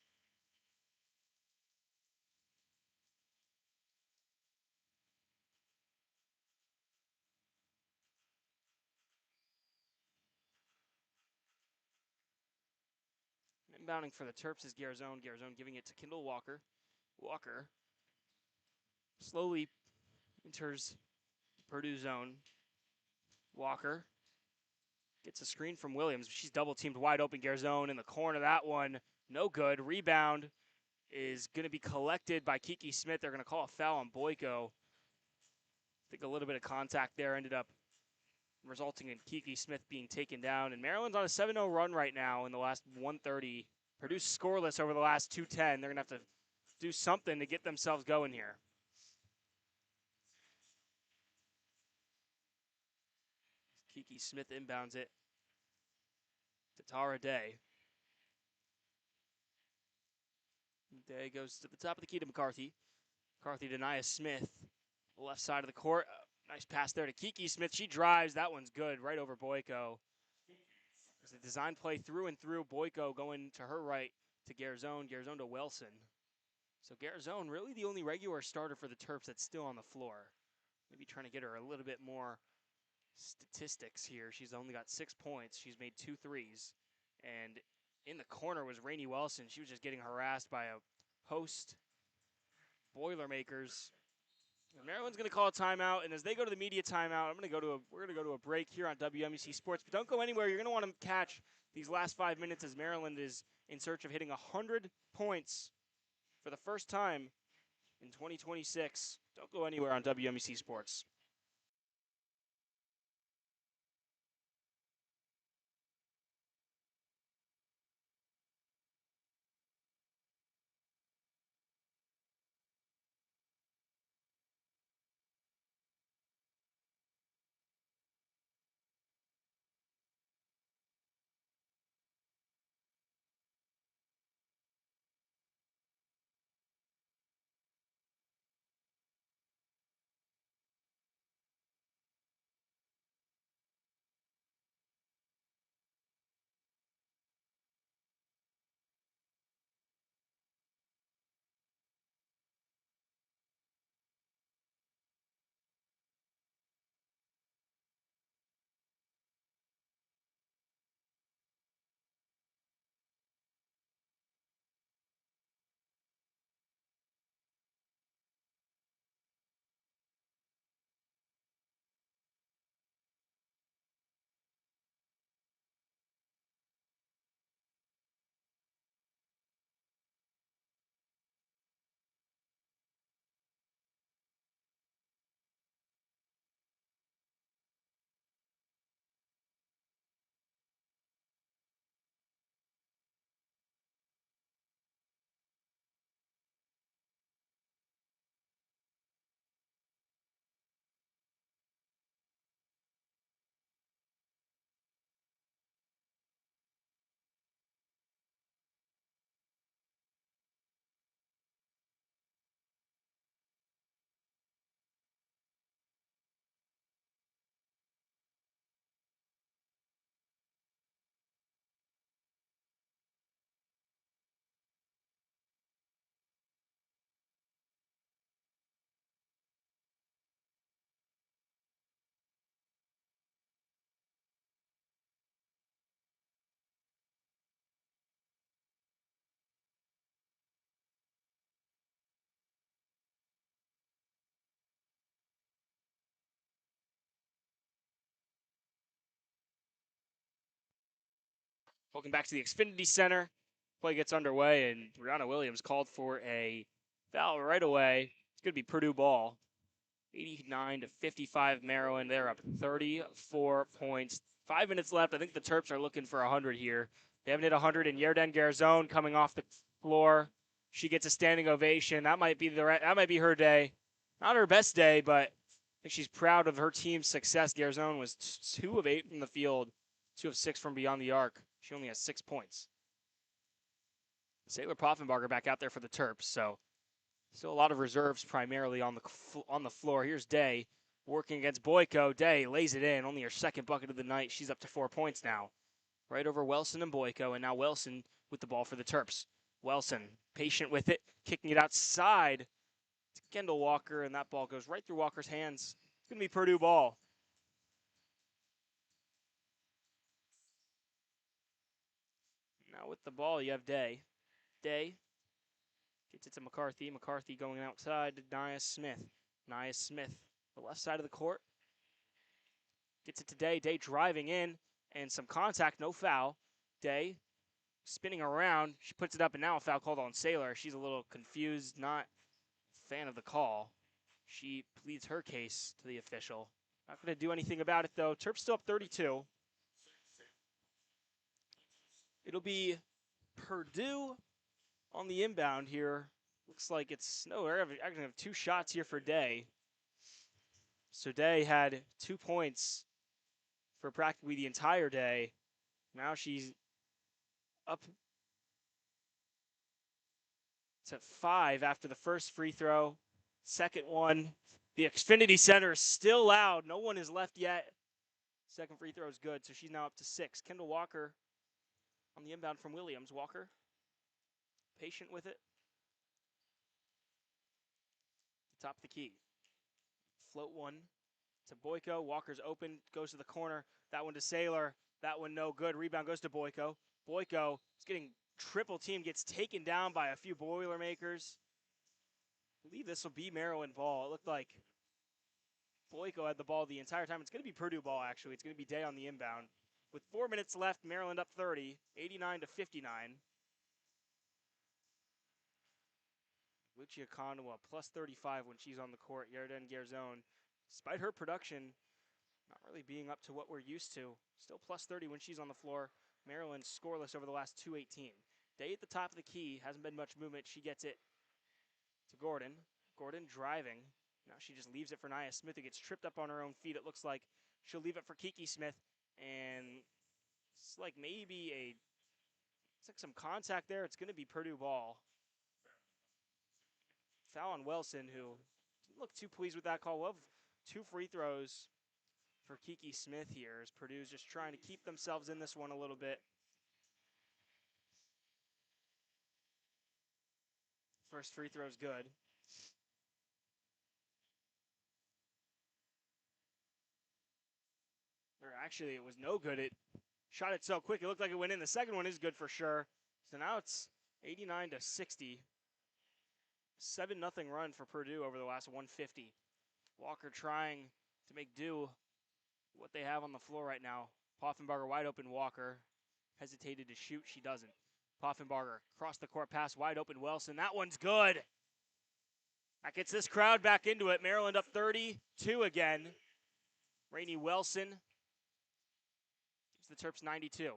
Inbounding for the Terps is Garzone. Garzone giving it to Kendall Walker. Walker slowly enters Purdue zone. Walker gets a screen from Williams. She's double teamed wide open. Garzone in the corner. That one, no good. Rebound is going to be collected by Kiki Smith. They're going to call a foul on Boyko. I think a little bit of contact there ended up resulting in Kiki Smith being taken down. And Maryland's on a 7-0 run right now in the last 130. Purdue scoreless over the last 210. They're going to have to do something to get themselves going here. Kiki Smith inbounds it to Tara Day. Day goes to the top of the key to McCarthy. McCarthy to Nia Smith, the left side of the court. Nice pass there to Kiki Smith. She drives. That one's good, right over Boyko. There's a design play through and through. Boyko going to her right to Garzone. Garzone to Wilson. So Garzone, really the only regular starter for the Terps that's still on the floor. Maybe trying to get her a little bit more statistics here. She's only got 6 points. She's made 2 threes. And in the corner was Rainey Wilson. She was just getting harassed by a host Boilermakers. And Maryland's going to call a timeout, and as they go to the media timeout, we're going to go to a break here on WMEC Sports. But don't go anywhere. You're going to want to catch these last 5 minutes as Maryland is in search of hitting 100 points for the first time in 2026. Don't go anywhere on WMEC Sports. Welcome back to the Xfinity Center. Play gets underway, and Brianna Williams called for a foul right away. It's going to be Purdue ball. 89-55 Maryland. They're up 34 points. 5 minutes left. I think the Terps are looking for 100 here. They haven't hit 100, and Yerden Garzone coming off the floor. She gets a standing ovation. That might be her day. Not her best day, but I think she's proud of her team's success. Garzone was 2 of 8 from the field, 2 of 6 from beyond the arc. She only has 6 points. Sailor Poffenbarger back out there for the Terps, so still a lot of reserves primarily on the floor. Here's Day working against Boyko. Day lays it in, only her second bucket of the night. She's up to 4 points now. Right over Wilson and Boyko, and now Wilson with the ball for the Terps. Wilson, patient with it, kicking it outside to Kendall Walker, and that ball goes right through Walker's hands. It's going to be Purdue ball. Now with the ball, you have Day. Day gets it to McCarthy. McCarthy going outside to Nia Smith. Nia Smith, the left side of the court. Gets it to Day. Day driving in, and some contact, no foul. Day spinning around. She puts it up, and now a foul called on Sailor. She's a little confused, not a fan of the call. She pleads her case to the official. Not going to do anything about it, though. Terps still up 32. It'll be Purdue on the inbound here. Looks like it's, no, we're actually going to have 2 shots here for Day. So Day had 2 points for practically the entire day. Now she's up to 5 after the first free throw. Second one. The Xfinity Center is still loud. No one is left yet. Second free throw is good, so she's now up to 6. Kendall Walker on the inbound from Williams. Walker, patient with it. Top of the key. Float one to Boyko. Walker's open, goes to the corner. That one to Sailor. That one no good. Rebound goes to Boyko. Boyko is getting triple team, gets taken down by a few Boilermakers. I believe this will be Maryland ball. It looked like Boyko had the ball the entire time. It's going to be Purdue ball, actually. It's going to be Day on the inbound. With 4 minutes left, Maryland up 30, 89-59. Lucia Conwa plus 35 when she's on the court. Yerden Garzone, despite her production, not really being up to what we're used to. Still plus 30 when she's on the floor. Maryland scoreless over the last 2:18. Day at the top of the key. Hasn't been much movement. She gets it to Gordon. Gordon driving. Now she just leaves it for Nia Smith, who gets tripped up on her own feet. It looks like she'll leave it for Kiki Smith. And it's like it's like some contact there. It's going to be Purdue ball. Foul on Wilson, who didn't look too pleased with that call. We'll have 2 free throws for Kiki Smith here, as Purdue's just trying to keep themselves in this one a little bit. First free throw is good. Or actually, it was no good. It shot it so quick, it looked like it went in. The second one is good for sure. So now it's 89-60. 7-0 run for Purdue over the last 150. Walker trying to make do what they have on the floor right now. Poffenbarger wide open. Walker hesitated to shoot. She doesn't. Poffenbarger across the court pass wide open. Wilson. That one's good. That gets this crowd back into it. Maryland up 32 again. Rainey Wilson gives the Terps 92.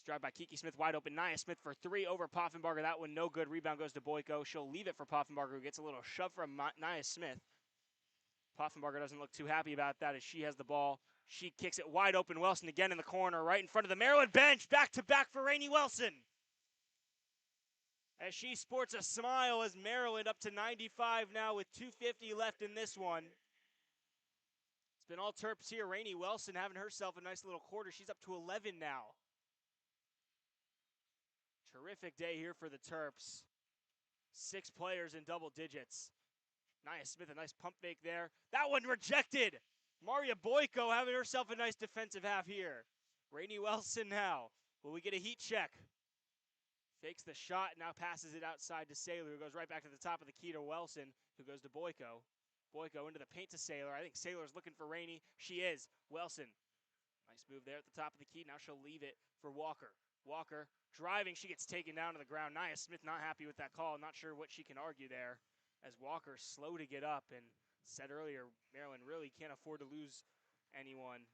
Drive by Kiki Smith, wide open. Nia Smith for 3 over Poffenbarger. That one no good. Rebound goes to Boyko. She'll leave it for Poffenbarger, who gets a little shove from Nia Smith. Poffenbarger doesn't look too happy about that as she has the ball. She kicks it wide open. Wilson again in the corner, right in front of the Maryland bench. Back-to-back for Rainey Wilson. As she sports a smile as Maryland up to 95 now with 2:50 left in this one. It's been all Terps here. Rainey Wilson having herself a nice little quarter. She's up to 11 now. Terrific day here for the Terps. 6 players in double digits. Nia Smith, a nice pump fake there. That one rejected. Maria Boyko having herself a nice defensive half here. Rainey Wilson now. Will we get a heat check? Fakes the shot, now passes it outside to Sailor, who goes right back to the top of the key to Wilson, who goes to Boyko. Boyko into the paint to Sailor. I think Sailor's looking for Rainey. She is. Wilson. Nice move there at the top of the key. Now she'll leave it for Walker. Walker driving, she gets taken down to the ground. Nia Smith not happy with that call, not sure what she can argue there, as Walker's slow to get up, and said earlier, Maryland really can't afford to lose anyone.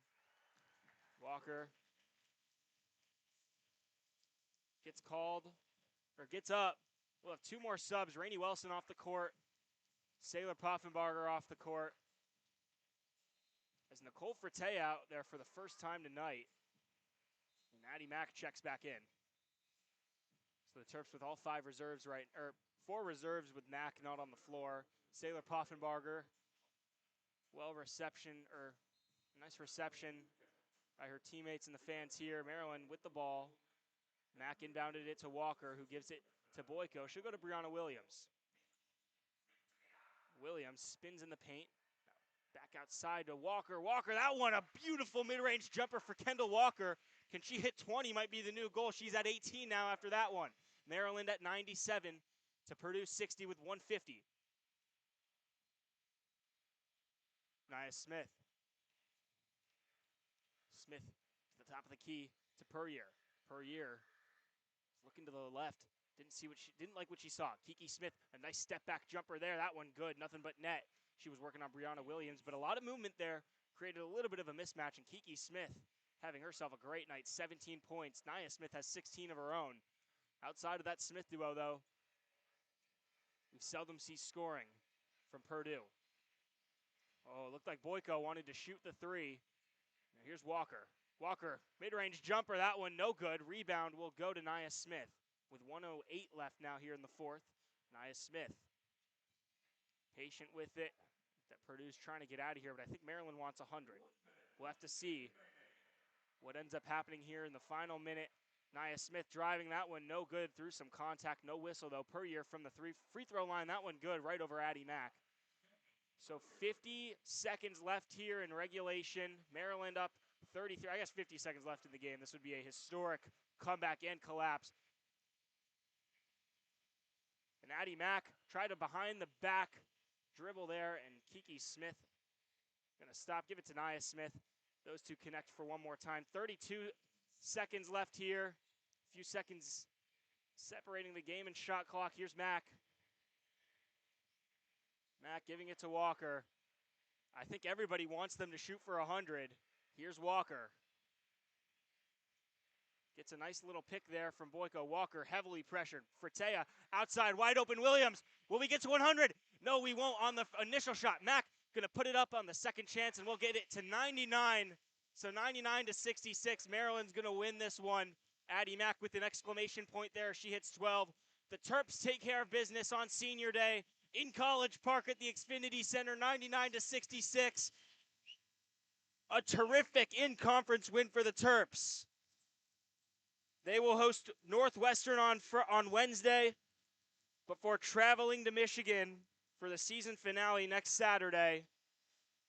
Walker gets called, or gets up. We'll have two more subs. Rainey Wilson off the court. Saylor Poffenbarger off the court. As Nicole Frette out there for the first time tonight. And Addie Mack checks back in. So the Terps with all five reserves, right, or four reserves with Mack not on the floor. Saylor Poffenbarger, nice reception by her teammates and the fans here. Maryland with the ball. Mack inbounded it to Walker, who gives it to Boyko. She'll go to Brianna Williams. Williams spins in the paint. Back outside to Walker. Walker, that one, a beautiful mid-range jumper for Kendall Walker. Can she hit 20? Might be the new goal. She's at 18 now after that one. Maryland at 97 to Purdue 60 with 150. Nia Smith. Smith to the top of the key to Puryear. Puryear looking to the left. Didn't like what she saw. Kiki Smith, a nice step back jumper there. That one good, nothing but net. She was working on Brianna Williams, but a lot of movement there created a little bit of a mismatch, and Kiki Smith having herself a great night, 17 points. Nia Smith has 16 of her own. Outside of that Smith duo, though, we seldom see scoring from Purdue. Oh, it looked like Boyko wanted to shoot the three. Now here's Walker. Walker, mid-range jumper, that one no good. Rebound will go to Nia Smith with 1:08 left now here in the fourth. Nia Smith, patient with it. That Purdue's trying to get out of here, but I think Maryland wants 100. We'll have to see what ends up happening here in the final minute. Nia Smith driving, that one no good, through some contact, no whistle though. Puryear from the free throw line, that one good, right over Addie Mack. So 50 seconds left here in regulation. Maryland up 33, I guess 50 seconds left in the game. This would be a historic comeback and collapse. And Addie Mack tried to behind the back dribble there, and Kiki Smith gonna stop, give it to Nia Smith. Those two connect for one more time. 32 seconds left here. A few seconds separating the game and shot clock. Here's Mack. Mack giving it to Walker. I think everybody wants them to shoot for 100. Here's Walker. Gets a nice little pick there from Boyko. Walker heavily pressured. Frette outside, wide open. Williams, will we get to 100? No, we won't on the initial shot. Mack gonna put it up on the second chance, and we'll get it to 99. So 99 to 66. Maryland's gonna win this one. Addie Mack with an exclamation point there. She hits 12. The Terps take care of business on senior day in College Park at the Xfinity Center, 99 to 66. A terrific in-conference win for the Terps. They will host Northwestern on Wednesday before traveling to Michigan for the season finale next Saturday.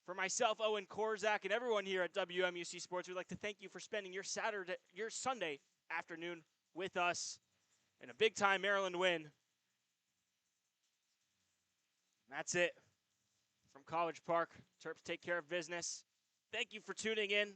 For myself, Owen, Korzak, and everyone here at WMUC Sports, we'd like to thank you for spending your Sunday afternoon with us in a big-time Maryland win. That's it from College Park. Terps take care of business. Thank you for tuning in.